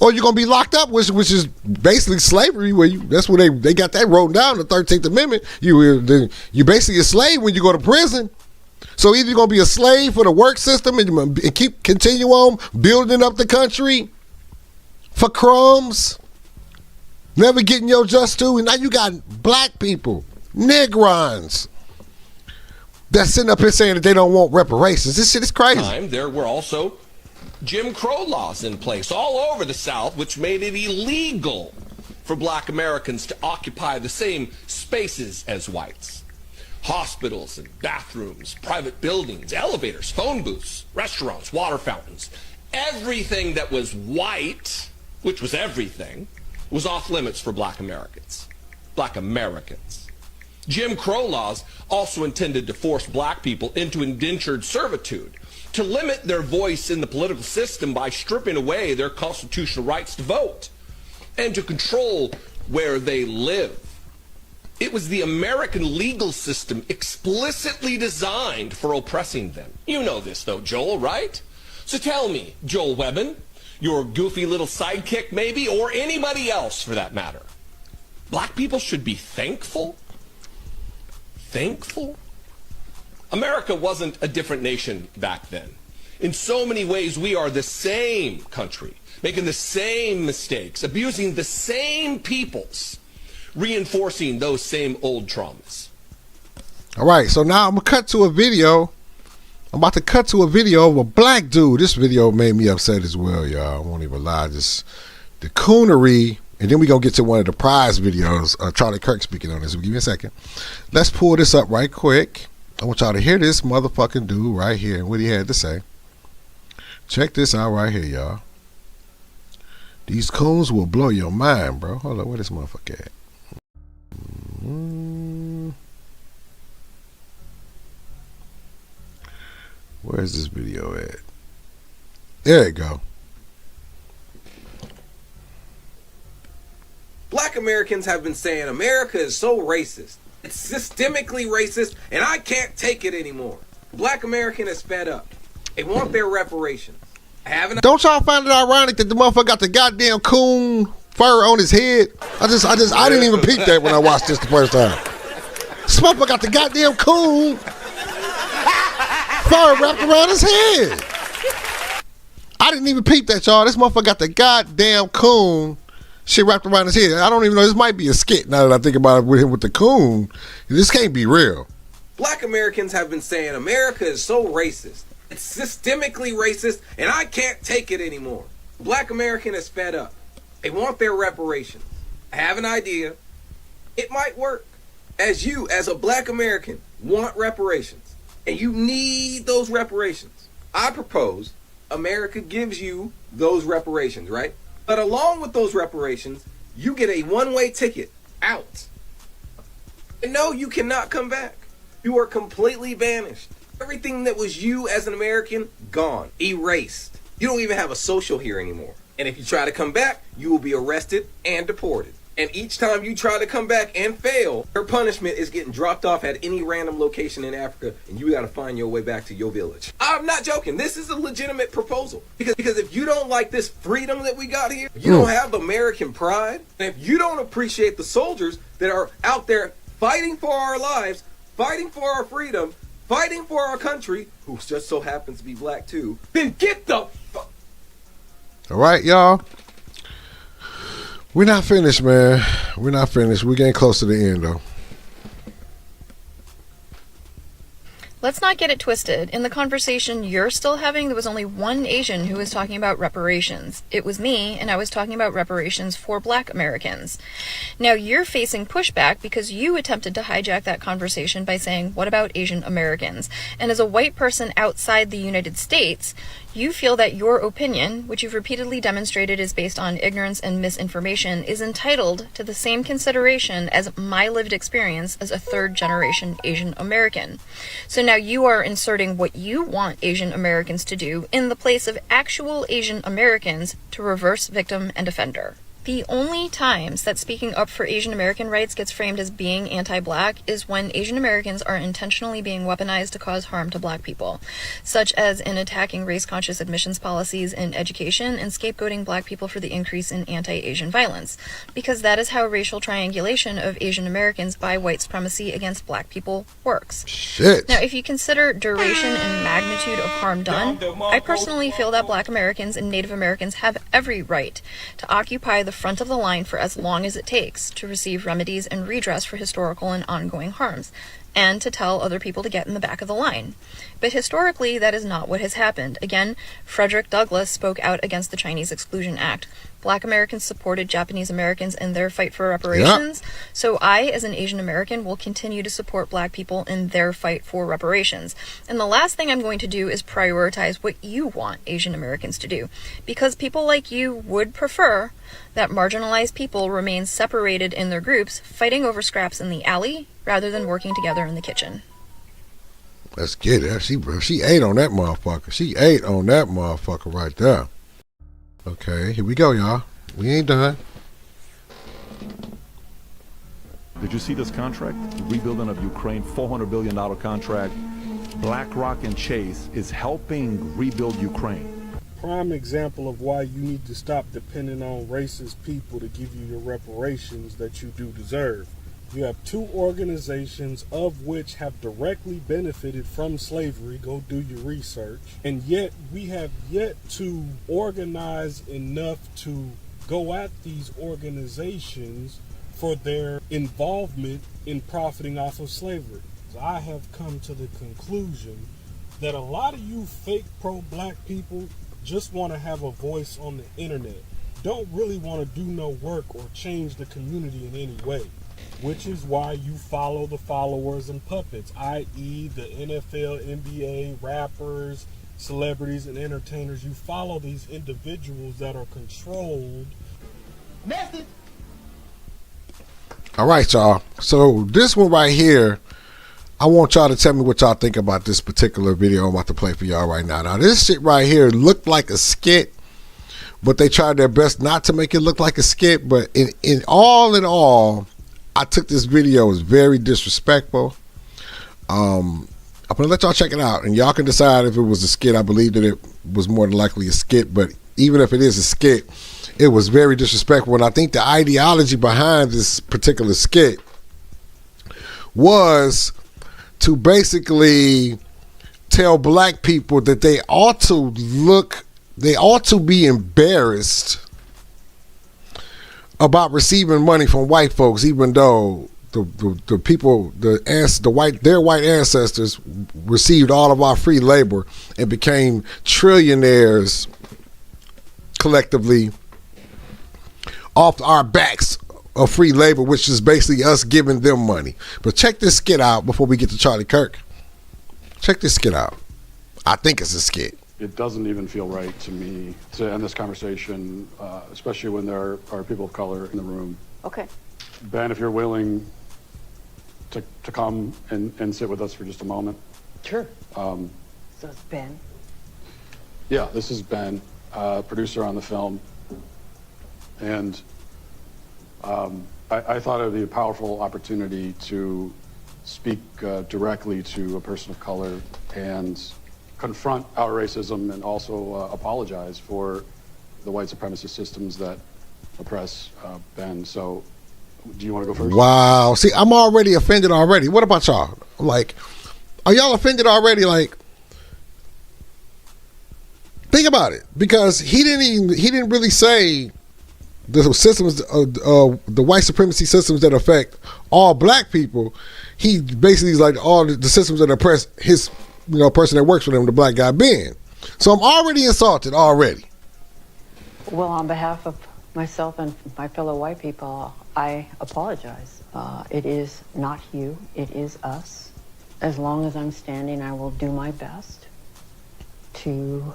Or you're gonna be locked up, which is basically slavery. That's where they got that wrote down, the 13th Amendment. You basically a slave when you go to prison. So either you're gonna be a slave for the work system and continue on building up the country for crumbs, never getting your just due, and now you got black people, Negrons, that's sitting up here saying that they don't want reparations. This shit is crazy.
There were also Jim Crow laws in place all over the South, which made it illegal for black Americans to occupy the same spaces as whites. Hospitals and bathrooms, private buildings, elevators, phone booths, restaurants, water fountains, everything that was white, which was everything, was off limits for black Americans. Black Americans. Jim Crow laws also intended to force black people into indentured servitude, to limit their voice in the political system by stripping away their constitutional rights to vote, and to control where they live. It was the American legal system explicitly designed for oppressing them. You know this though, Joel, right? So tell me, Joel Webbin, your goofy little sidekick maybe, or anybody else for that matter, black people should be thankful? Thankful? America wasn't a different nation back then. In so many ways, we are the same country, making the same mistakes, abusing the same peoples, reinforcing those same old traumas.
All right, so now I'm about to cut to a video of a black dude. This video made me upset as well, y'all. I won't even lie. Just the coonery, and then we're going to get to one of the prize videos. Charlie Kirk speaking on this. Give me a second. Let's pull this up right quick. I want y'all to hear this motherfucking dude right here and what he had to say. Check this out right here, y'all. These coons will blow your mind, bro. Hold on, where this motherfucker at? Where's this video at? There you go.
Black Americans have been saying America is so racist. It's systemically racist, and I can't take it anymore. Black American is fed up. They want their reparations.
Don't y'all find it ironic that the motherfucker got the goddamn coon fur on his head? I didn't even peep that when I watched this the first time. This motherfucker got the goddamn coon fur wrapped around his head. I didn't even peep that, y'all. This motherfucker got the goddamn coon shit wrapped around his head. I don't even know. This might be a skit now that I think about it with him with the coon. This can't be real.
Black Americans have been saying America is so racist. It's systemically racist, and I can't take it anymore. Black American is fed up. They want their reparations. I have an idea. It might work. As you, as a black American, want reparations, and you need those reparations, I propose America gives you those reparations, right? But along with those reparations, you get a one-way ticket out. And no, you cannot come back. You are completely banished. Everything that was you as an American, gone, erased. You don't even have a social here anymore. And if you try to come back, you will be arrested and deported. And each time you try to come back and fail, your punishment is getting dropped off at any random location in Africa, and you got to find your way back to your village. I'm not joking. This is a legitimate proposal. Because if you don't like this freedom that we got here, if you don't have American pride, and if you don't appreciate the soldiers that are out there fighting for our lives, fighting for our freedom, fighting for our country, who just so happens to be black too, then get the fuck.
All right, y'all. We're not finished, man. We're not finished. We're getting close to the end, though.
let's not get it twisted. In the conversation you're still having, there was only one Asian who was talking about reparations. It was me, and I was talking about reparations for Black Americans. Now you're facing pushback because you attempted to hijack that conversation by saying, what about Asian Americans? And as a white person outside the United States, you feel that your opinion, which you've repeatedly demonstrated is based on ignorance and misinformation, is entitled to the same consideration as my lived experience as a third-generation Asian American. So now you are inserting what you want Asian Americans to do in the place of actual Asian Americans to reverse victim and offender. The only times that speaking up for Asian American rights gets framed as being anti-Black is when Asian Americans are intentionally being weaponized to cause harm to Black people, such as in attacking race-conscious admissions policies in education and scapegoating Black people for the increase in anti-Asian violence, because that is how racial triangulation of Asian Americans by white supremacy against Black people works.
Shit.
Now, if you consider duration and magnitude of harm done, I personally feel that Black Americans and Native Americans have every right to occupy the front of the line for as long as it takes to receive remedies and redress for historical and ongoing harms, and to tell other people to get in the back of the line. But historically, that is not what has happened. Again, Frederick Douglass spoke out against the Chinese Exclusion Act. Black Americans supported Japanese Americans in their fight for reparations. Yeah. So I, as an Asian American, will continue to support Black people in their fight for reparations. And the last thing I'm going to do is prioritize what you want Asian Americans to do. Because people like you would prefer that marginalized people remain separated in their groups, fighting over scraps in the alley, rather than working together in the kitchen.
Let's get it. She ate on that motherfucker. She ate on that motherfucker right there. Okay, here we go, y'all. We ain't done.
Did you see this contract? The rebuilding of Ukraine, $400 billion contract. BlackRock and Chase is helping rebuild Ukraine.
Prime example of why you need to stop depending on racist people to give you your reparations that you do deserve. You have two organizations of which have directly benefited from slavery. Go do your research. And yet we have yet to organize enough to go at these organizations for their involvement in profiting off of slavery. I have come to the conclusion that a lot of you fake pro-Black people just want to have a voice on the internet. Don't really want to do no work or change the community in any way. Which is why you follow the followers and puppets, i.e. the NFL, NBA, rappers, celebrities, and entertainers. You follow these individuals that are controlled.
Message. All right, y'all. So this one right here, I want y'all to tell me what y'all think about this particular video I'm about to play for y'all right now. Now, this shit right here looked like a skit, but they tried their best not to make it look like a skit. But in all, I took this video as very disrespectful. I'm gonna let y'all check it out, and y'all can decide if it was a skit. I believe that it was more than likely a skit, but even if it is a skit, it was very disrespectful. And I think the ideology behind this particular skit was to basically tell Black people that they ought to be embarrassed about receiving money from white folks, even though the people, their white ancestors received all of our free labor and became trillionaires collectively off our backs of free labor, which is basically us giving them money. But check this skit out before we get to Charlie Kirk. Check this skit out. I think it's a skit.
It doesn't even feel right to me to end this conversation, especially when there are people of color in the room.
Okay.
Ben, if you're willing to come and sit with us for just a moment.
Sure. So it's Ben.
Yeah, this is Ben, producer on the film. And I thought it would be a powerful opportunity to speak directly to a person of color and confront our racism and also apologize for the white supremacist systems that oppress Ben. So do you want to go first?
Wow. See, I'm already offended already. What about y'all? Like, are y'all offended already? Like, think about it. Because he didn't really say the systems, the white supremacy systems that affect all black people, he basically is like all the systems that oppress his, person that works for them, the black guy Ben. So I'm already insulted already.
Well, on behalf of myself and my fellow white people, I apologize. It is not you, it is us. As long as I'm standing, I will do my best to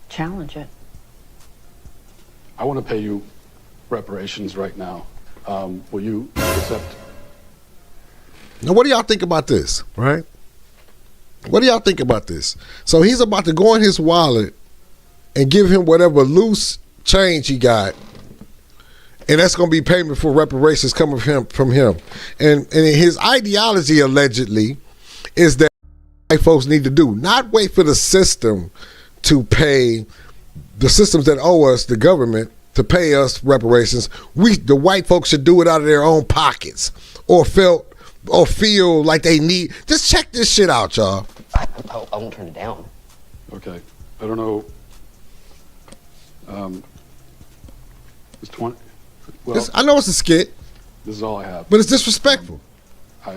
challenge it.
I want to pay you reparations right now. Will you accept?
Now, what do y'all think about this, right? What do y'all think about this? So he's about to go in his wallet and give him whatever loose change he got, and that's going to be payment for reparations coming from him. And his ideology, allegedly, is that white folks need to do, not wait for the system to pay, the systems that owe us, the government, to pay us reparations. The white folks should do it out of their own pockets, or feel like they need. Just check this shit out, y'all.
I won't turn it down.
Okay. I don't know. It's 20. Well,
I know it's a skit.
This is all I have.
But it's disrespectful.
I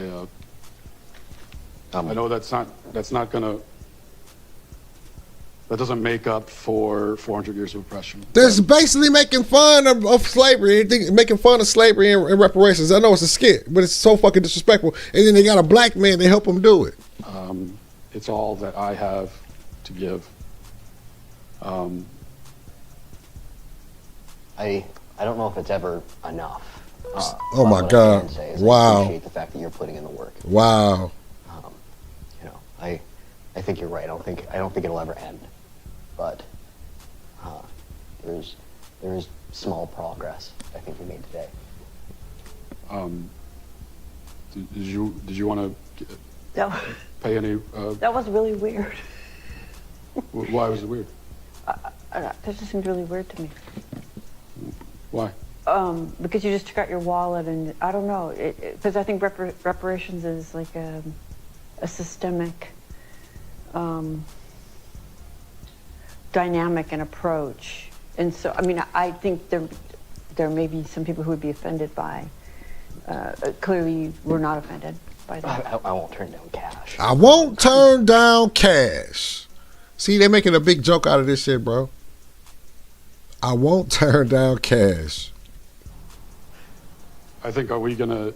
know that's not gonna. That doesn't make up for 400 years of oppression.
There's basically making fun of slavery, making fun of slavery and reparations. I know it's a skit, but it's so fucking disrespectful. And then they got a black man to help him do it.
It's all that I have to give.
I don't know if it's ever enough.
Oh my God! Wow!
I appreciate the fact that you're putting in the work.
Wow!
I think you're right. I don't think it'll ever end. But there is small progress I think we made today.
Did you want to pay any?
That was really weird.
Why was it weird?
That just seemed really weird to me.
Why?
Because you just took out your wallet, and I don't know. Because I think reparations is like a systemic dynamic and approach. And so, I mean, I think there may be some people who would be offended by. Clearly, we're not offended by that. I won't turn down cash.
I won't turn down cash. See, they're making a big joke out of this shit, bro. I won't turn down cash.
I think are we gonna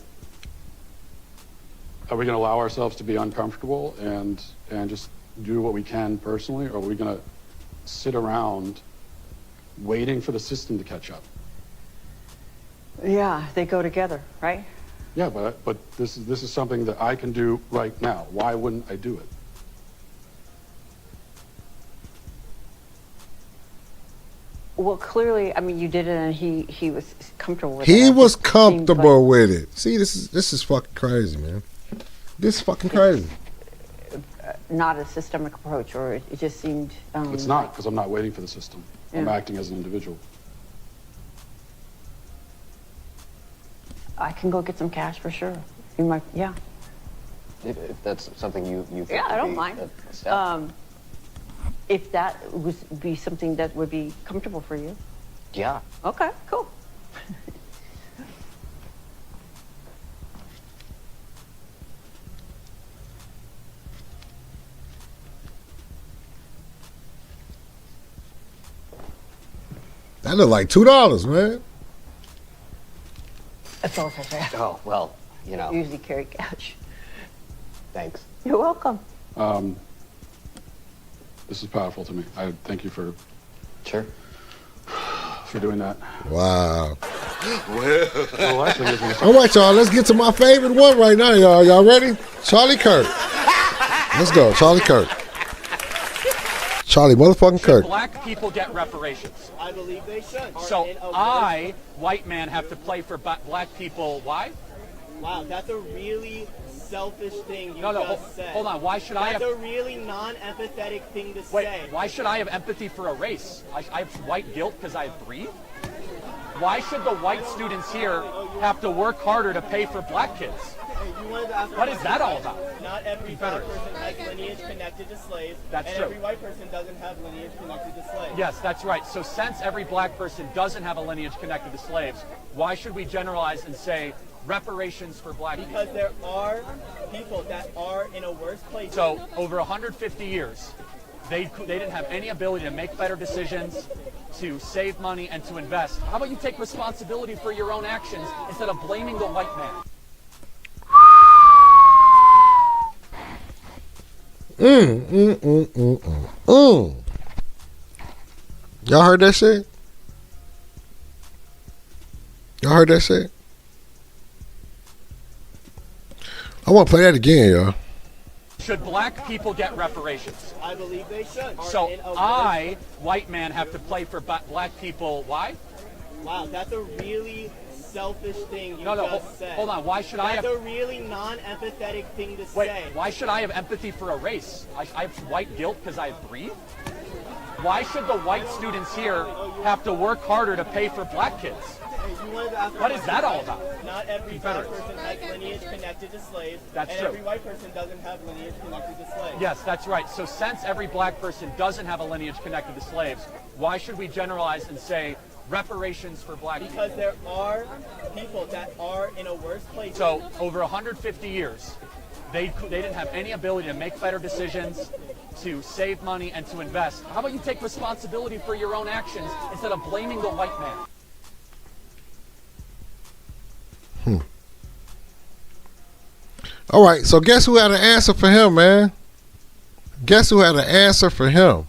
allow ourselves to be uncomfortable and just do what we can personally, or are we gonna sit around waiting for the system to catch up?
Yeah, they go together, right?
Yeah, but this is something that I can do right now. Why wouldn't I do it?
Well, clearly, I mean, you did it, and he was comfortable with it.
He was comfortable with it. See, this is fucking crazy, man. This is fucking crazy.
Not a systemic approach, or it just seemed.
It's not, because I'm not waiting for the system. I'm acting as an individual.
I can go get some cash for sure. You might, yeah. If that's something you think. Yeah, I don't mind. If that would be something that would be comfortable for you. Yeah. Okay, cool.
That look like $2, man.
That's all I say. Oh, well, you know. Usually carry cash. Thanks. You're welcome.
This is powerful to me. I thank you for doing that.
Wow.
Well, actually,
all right, y'all. Let's get to my favorite one right now, y'all. Y'all ready? Charlie Kirk. Let's go, Charlie Kirk. Charlie motherfucking Kirk.
Black people get reparations.
I believe they should.
So I, white man, have to play for black people. Why?
Wow, that's a really selfish thing you just said.
Hold on. Why should I have...
That's a really non-empathetic thing to
Wait,
say.
why should I have empathy for a race? I have white guilt because I breathe? Why should the white students here have to work harder to pay for black kids?
You wanted to ask
What is that all about?
Not every black person has lineage connected to slaves,
That's
and
true.
every white person doesn't have lineage connected to slaves.
Yes, that's right. So since every black person doesn't have a lineage connected to slaves, why should we generalize and say reparations for black people?
Because there are people that are in a worse place.
So over 150 years, they didn't have any ability to make better decisions, to save money, and to invest. How about you take responsibility for your own actions instead of blaming the white man?
Y'all heard that shit? Y'all heard that shit? I want to play that again, y'all.
Should black people get reparations?
I believe they should.
So I, white man, have to play for black people. Why?
Wow, that's a really selfish thing you
No,
just said.
hold on. Why should I have...
That's a really non-empathetic thing to
Wait,
say.
why should I have empathy for a race? I have white guilt because I breathe? Why should the white students here have to work harder to pay for black kids? What is that all about?
Not every black person has lineage connected to slaves,
That's
and
true.
every white person doesn't have lineage connected to slaves.
Yes, that's right. So since every black person doesn't have a lineage connected to slaves, why should we generalize and say reparations for black people?
Because there are people that are in a worse place.
So over 150 years, they didn't have any ability to make better decisions, to save money, and to invest. How about you take responsibility for your own actions instead of blaming the white man?
All right, so guess who had an answer for him, man? Guess who had an answer for him?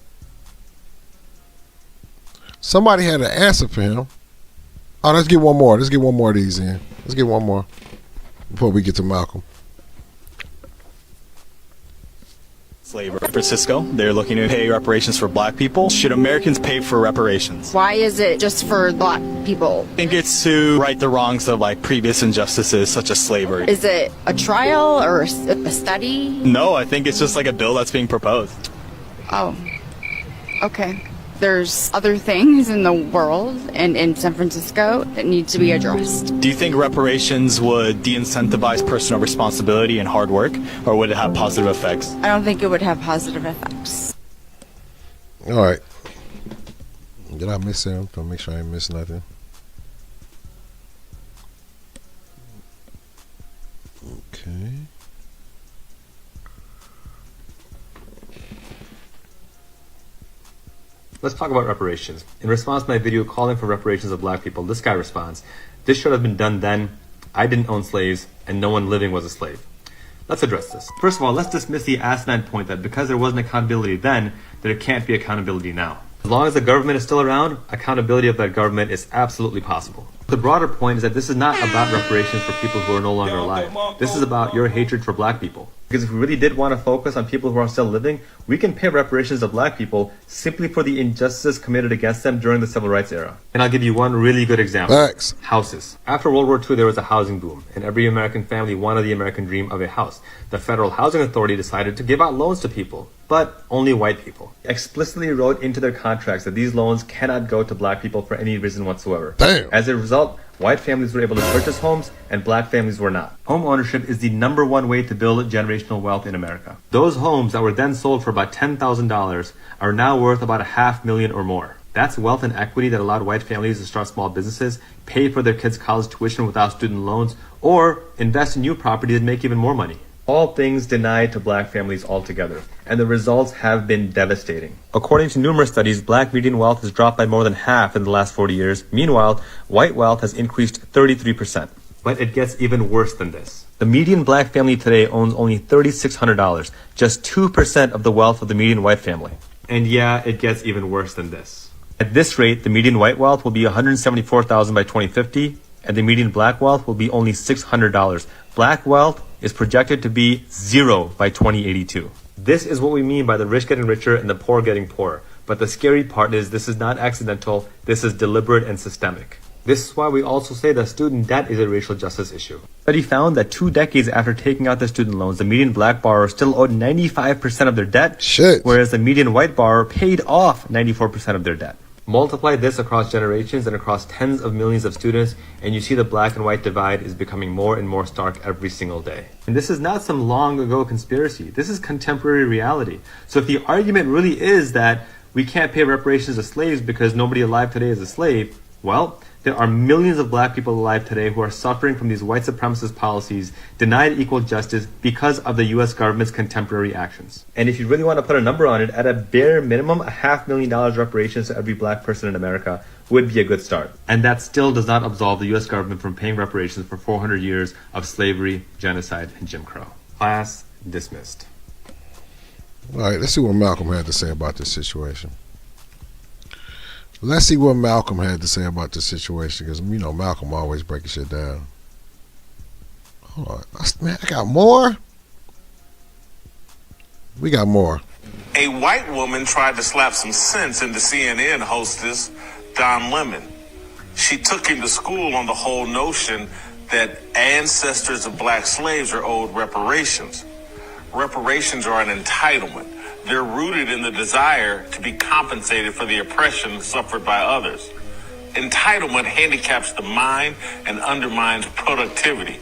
Somebody had an answer for him. Oh, let's get one more. Let's get one more of these in. Let's get one more before we get to Malcolm.
Slavery. San Francisco, they're looking to pay reparations for black people. Should Americans pay for reparations?
Why is it just for black people?
I think it's to right the wrongs of like previous injustices such as slavery.
Is it a trial or a study?
No, I think it's just like a bill that's being proposed.
Oh, okay. There's other things in the world and in San Francisco that need to be addressed.
Do you think reparations would de-incentivize personal responsibility and hard work, or would it have positive effects?
I don't think it would have positive effects.
All right. Did I miss him? To make sure I ain't miss nothing. Okay.
Let's talk about reparations. In response to my video calling for reparations of black people, this guy responds, "This should have been done then. I didn't own slaves, and no one living was a slave." Let's address this. First of all, let's dismiss the asinine point that because there wasn't accountability then, there can't be accountability now. As long as the government is still around, accountability of that government is absolutely possible. The broader point is that this is not about reparations for people who are no longer alive. This is about your hatred for black people. Because if we really did want to focus on people who are still living, we can pay reparations to black people simply for the injustices committed against them during the civil rights era. And I'll give you one really good example.
Facts.
Houses. After World War II, there was a housing boom, and every American family wanted the American dream of a house. The Federal Housing Authority decided to give out loans to people, but only white people. Explicitly wrote into their contracts that these loans cannot go to black people for any reason whatsoever.
Damn.
As a result, white families were able to purchase homes and black families were not. Home ownership is the #1 way to build generational wealth in America. Those homes that were then sold for about $10,000 are now worth about $500,000 or more. That's wealth and equity that allowed white families to start small businesses, pay for their kids' college tuition without student loans, or invest in new property and make even more money. All things denied to black families altogether, and the results have been devastating. According to numerous studies, black median wealth has dropped by more than half in the last 40 years. Meanwhile, white wealth has increased 33%. But it gets even worse than this. The median black family today owns only $3,600, just 2% of the wealth of the median white family. And yeah, it gets even worse than this. At this rate, the median white wealth will be $174,000 by 2050, and the median black wealth will be only $600. Black wealth is projected to be 0 by 2082. This is what we mean by the rich getting richer and the poor getting poorer. But the scary part is this is not accidental, this is deliberate and systemic. This is why we also say that student debt is a racial justice issue. A study found that 2 decades after taking out their student loans, the median black borrower still owed 95% of their debt, whereas the median white borrower paid off 94% of their debt. Multiply this across generations and across tens of millions of students, and you see the black and white divide is becoming more and more stark every single day. And this is not some long ago conspiracy. This is contemporary reality. So if the argument really is that we can't pay reparations to slaves because nobody alive today is a slave, well, there are millions of black people alive today who are suffering from these white supremacist policies, denied equal justice because of the US government's contemporary actions. And if you really want to put a number on it, at a bare minimum, $500,000 reparations to every black person in America would be a good start. And that still does not absolve the US government from paying reparations for 400 years of slavery, genocide, and Jim Crow. Class dismissed.
All right, let's see what Malcolm had to say about this situation. Let's see what Malcolm had to say about this situation, because, you know, Malcolm always breaking shit down. Hold on. Man, I got more? We got more.
A white woman tried to slap some sense into CNN hostess Don Lemon. She took him to school on the whole notion that ancestors of black slaves are owed reparations. Reparations are an entitlement. They're rooted in the desire to be compensated for the oppression suffered by others. Entitlement handicaps the mind and undermines productivity.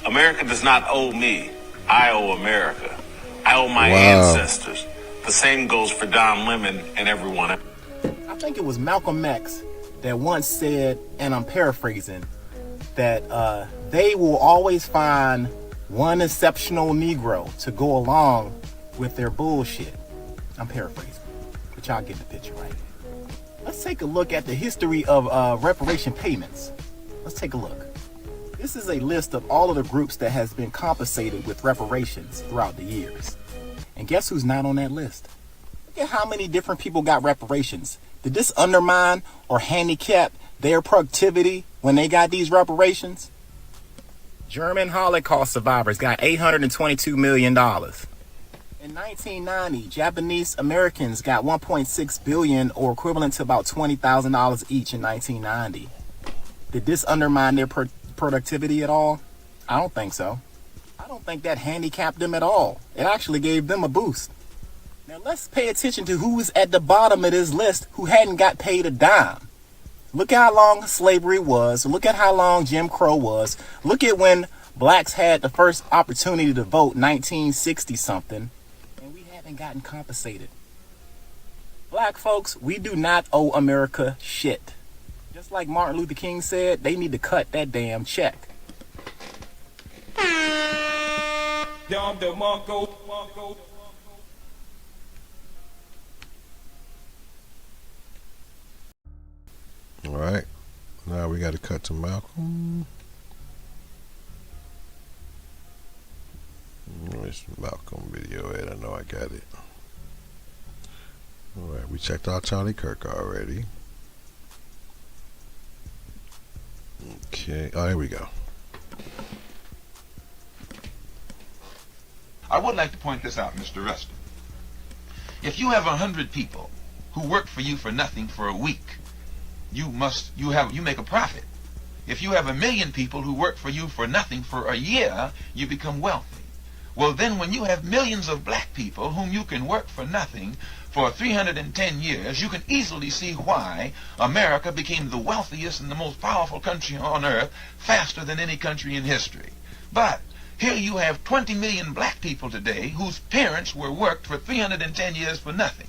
America does not owe me. I owe America. I owe my ancestors. The same goes for Don Lemon and everyone else.
I think it was Malcolm X that once said, and I'm paraphrasing, that they will always find one exceptional Negro to go along with their bullshit. I'm paraphrasing, but y'all get the picture, right? Let's take a look at the history of reparation payments. Let's take a look. This is a list of all of the groups that has been compensated with reparations throughout the years. And guess who's not on that list? Look at how many different people got reparations. Did this undermine or handicap their productivity when they got these reparations? German Holocaust survivors got $822 million. In 1990, Japanese Americans got $1.6 billion, or equivalent to about $20,000 each in 1990. Did this undermine their productivity at all? I don't think so. I don't think that handicapped them at all. It actually gave them a boost. Now let's pay attention to who is at the bottom of this list who hadn't got paid a dime. Look at how long slavery was. Look at how long Jim Crow was. Look at when blacks had the first opportunity to vote, 1960 something, and we haven't gotten compensated. Black folks, we do not owe America shit. Just like Martin Luther King said, they need to cut that damn check.
All right, now we got to cut to Malcolm. Where's Malcolm video at? I know I got it. All right, we checked out Charlie Kirk already. Okay, oh, here we go.
I would like to point this out, Mr. Rustin. If you have 100 people who work for you for nothing for a week, you make a profit. If you have 1 million people who work for you for nothing for a year, you become wealthy. Well, then when you have millions of black people whom you can work for nothing for 310 years, you can easily see why America became the wealthiest and the most powerful country on earth faster than any country in history. But here you have 20 million black people today whose parents were worked for 310 years for nothing.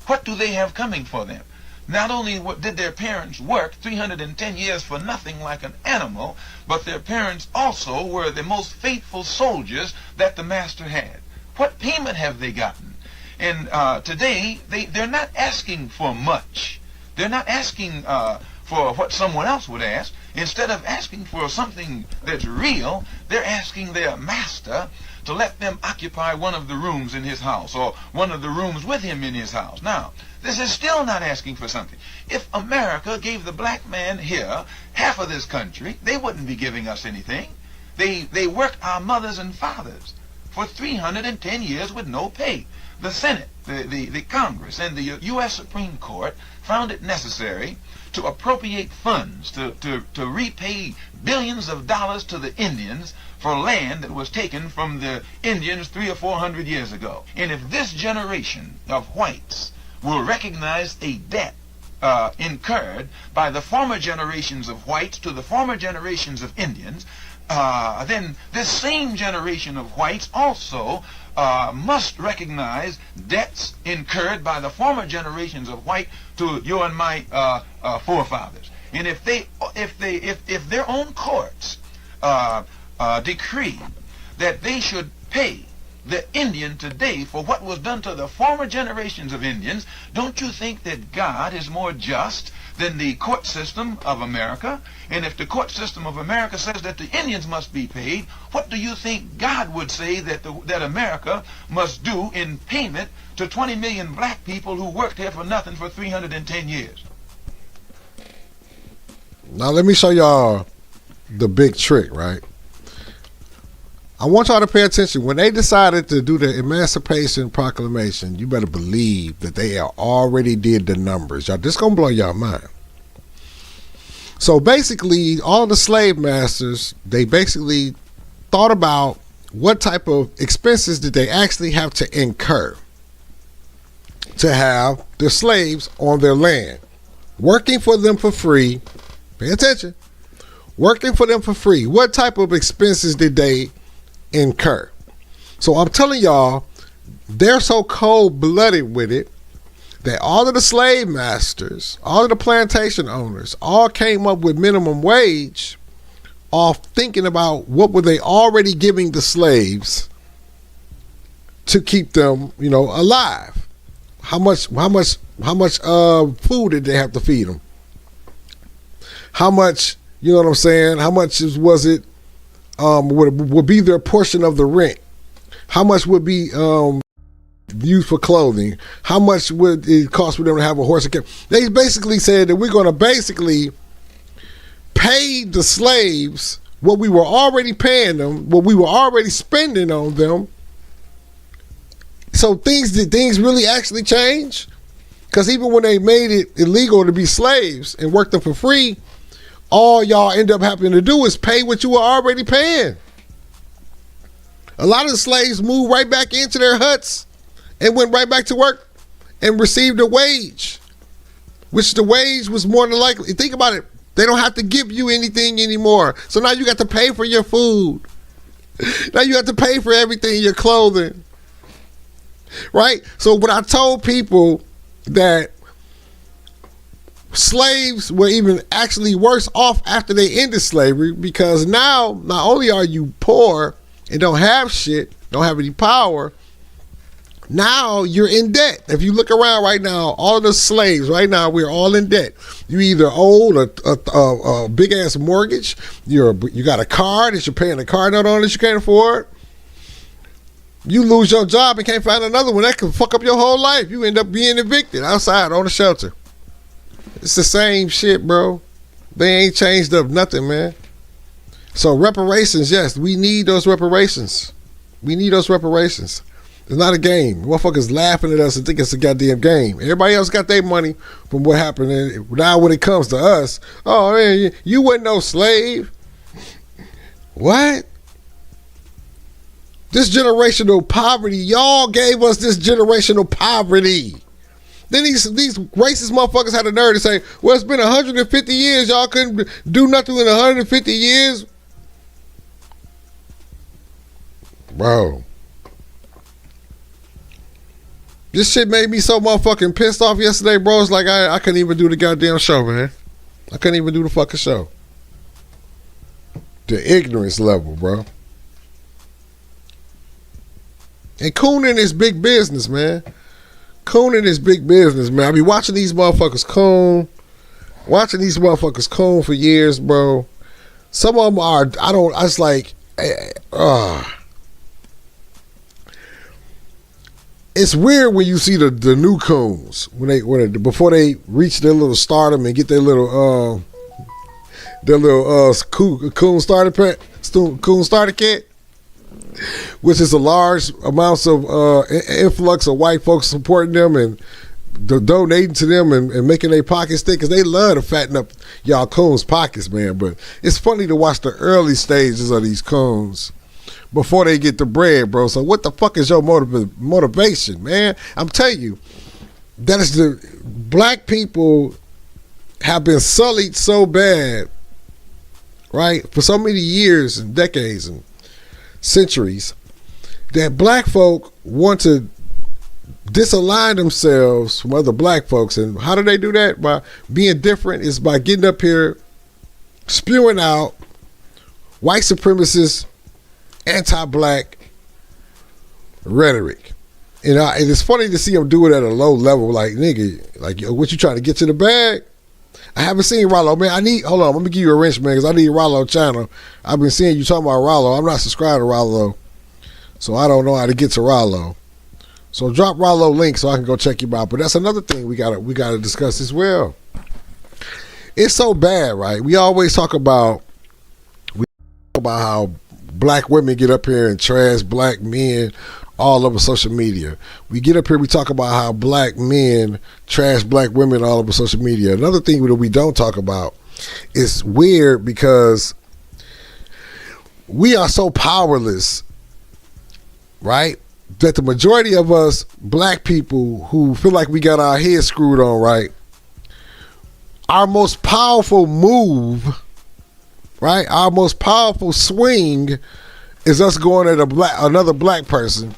What do they have coming for them? Not only did their parents work 310 years for nothing like an animal, but their parents also were the most faithful soldiers that the master had. What payment have they gotten? And today, they're not asking for much. They're not asking for what someone else would ask. Instead of asking for something that's real, they're asking their master to let them occupy one of the rooms in his house, or one of the rooms with him in his house. Now, this is still not asking for something. If America gave the black man here half of this country, they wouldn't be giving us anything. They work our mothers and fathers for 310 years with no pay. The Senate, the Congress, and the U.S. Supreme Court found it necessary to appropriate funds to repay billions of dollars to the Indians for land that was taken from the Indians 300 or 400 years ago. And if this generation of whites will recognize a debt incurred by the former generations of whites to the former generations of Indians, then this same generation of whites also must recognize debts incurred by the former generations of white to you and my forefathers. And if their own courts decree that they should pay the Indian today for what was done to the former generations of Indians, don't you think that God is more just than the court system of America? And if the court system of America says that the Indians must be paid, what do you think God would say that America must do in payment to 20 million black people who worked here for nothing for 310 years?
Now let me show y'all the big trick, right? I want y'all to pay attention. When they decided to do the Emancipation Proclamation, you better believe that they already did the numbers. Y'all, this gonna blow y'all mind. So basically, all the slave masters, they basically thought about what type of expenses did they actually have to incur to have their slaves on their land, working for them for free. Pay attention. Working for them for free. What type of expenses did they incur? So I'm telling y'all, they're so cold-blooded with it that all of the slave masters, all of the plantation owners, all came up with minimum wage off thinking about what were they already giving the slaves to keep them, alive. How much food did they have to feed them? How much, you know what I'm saying? How much was it? Would be their portion of the rent? How much would be used for clothing? How much would it cost for them to have a horse and carriage? They basically said that we're going to basically pay the slaves what we were already paying them, what we were already spending on them. So did things really actually change? Because even when they made it illegal to be slaves and work them for free, all y'all end up having to do is pay what you were already paying. A lot of the slaves moved right back into their huts and went right back to work and received a wage, which the wage was more than likely. Think about it. They don't have to give you anything anymore. So now you got to pay for your food. Now you have to pay for everything, your clothing. Right? So when I told people that slaves were even actually worse off after they ended slavery, because now not only are you poor and don't have shit, don't have any power, now you're in debt. If you look around right now, all of the slaves right now, we're all in debt. You either owe a big ass mortgage, you got a car that you're paying a car note on that you can't afford. You lose your job and can't find another one, that can fuck up your whole life. You end up being evicted outside on the shelter. It's the same shit, bro. They ain't changed up nothing, man. So reparations, yes, we need those reparations. We need those reparations. It's not a game. Motherfuckers laughing at us and think it's a goddamn game. Everybody else got their money from what happened. And now when it comes to us, oh man, you wasn't no slave. What? This generational poverty, y'all gave us this generational poverty. Then these racist motherfuckers had the nerve to say, well, it's been 150 years. Y'all couldn't do nothing in 150 years. Bro. This shit made me so motherfucking pissed off yesterday, bro. It's like I couldn't even do the goddamn show, man. I couldn't even do the fucking show. The ignorance level, bro. And Cooning is big business, man. Cooning is big business, man. I be watching these motherfuckers coon. Watching these motherfuckers coon for years, bro. Some of them are, I was like, it's weird when you see the new coons before they reach their little stardom and get their little coon starter kit, which is a large amounts of influx of white folks supporting them and donating to them and making their pockets thick, because they love to fatten up y'all coons' pockets, man. But it's funny to watch the early stages of these coons before they get the bread, bro. So what the fuck is your motivation, man? I'm telling you, that is the black people have been sullied so bad, right, for so many years and decades and centuries, that black folk want to disalign themselves from other black folks. And how do they do that? By being different, is by getting up here, spewing out white supremacist, anti-black rhetoric. And it's funny to see them do it at a low level. Like, nigga, like, yo, what you trying to get to the bag? I haven't seen Rollo, man. Hold on, let me give you a wrench, man, because I need Rollo channel. I've been seeing you talking about Rollo. I'm not subscribed to Rollo, so I don't know how to get to Rollo. So drop Rollo link so I can go check you out. But that's another thing we gotta discuss as well. It's so bad, right? We always talk about how black women get up here and trash black men all over social media. We get up here, we talk about how black men trash black women all over social media. Another thing that we don't talk about is weird because we are so powerless, right? That the majority of us black people who feel like we got our heads screwed on right, our most powerful move, right? Our most powerful swing is us going at another black person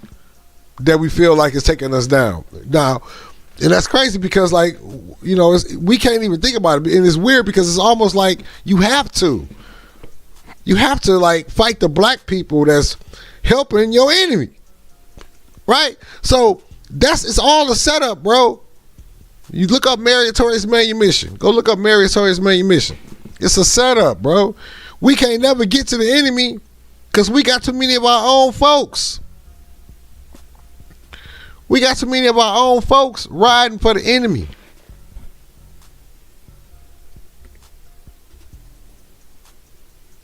that we feel like is taking us down. Now, and that's crazy because, like, you know, we can't even think about it. And it's weird because it's almost like you have to. You have to, like, fight the black people that's helping your enemy. Right? So it's all a setup, bro. You look up Meritorious Manumission. Go look up Meritorious Manumission. It's a setup, bro. We can't never get to the enemy because we got too many of our own folks. We got too many of our own folks riding for the enemy.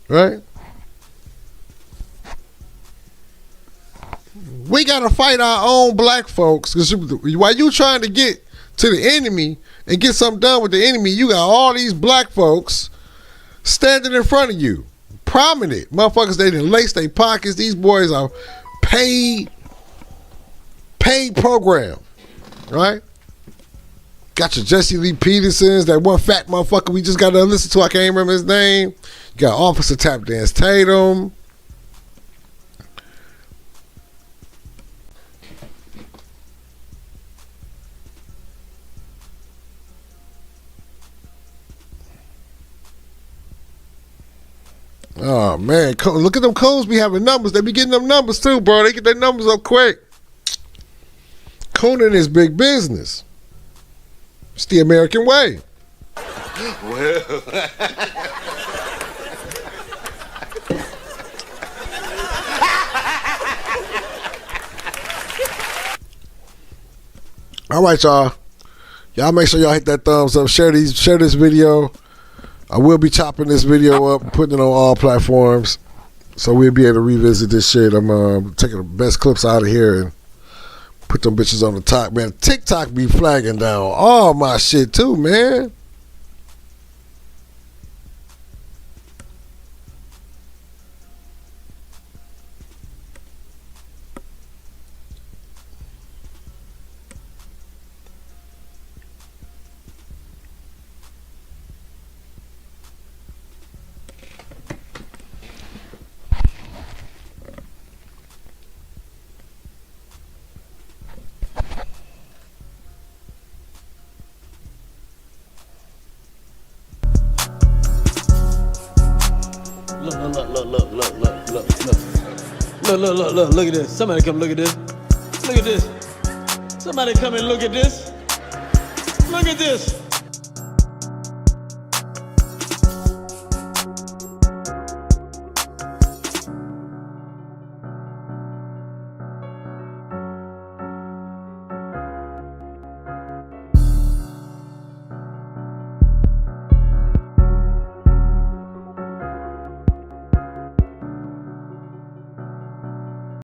Right? We got to fight our own black folks because while you trying to get to the enemy and get something done with the enemy, you got all these black folks standing in front of you. Prominent. Motherfuckers, they done lace their pockets. These boys are paid program, right? Got your Jesse Lee Petersons, that one fat motherfucker we just got to listen to. I can't remember his name. You got Officer Tap Dance Tatum. Oh man, look at them codes be having numbers. They be getting them numbers too, bro. They get their numbers up quick. Cooning is big business. It's the American way.
Well.
All right, y'all. Y'all make sure y'all hit that thumbs up. Share this video. I will be chopping this video up and putting it on all platforms, so we'll be able to revisit this shit. I'm taking the best clips out of here and put them bitches on the top, man. TikTok be flagging down all my shit too, man.
Look at this. Somebody come look at this. Look at this. Somebody come and look at this. Look at this.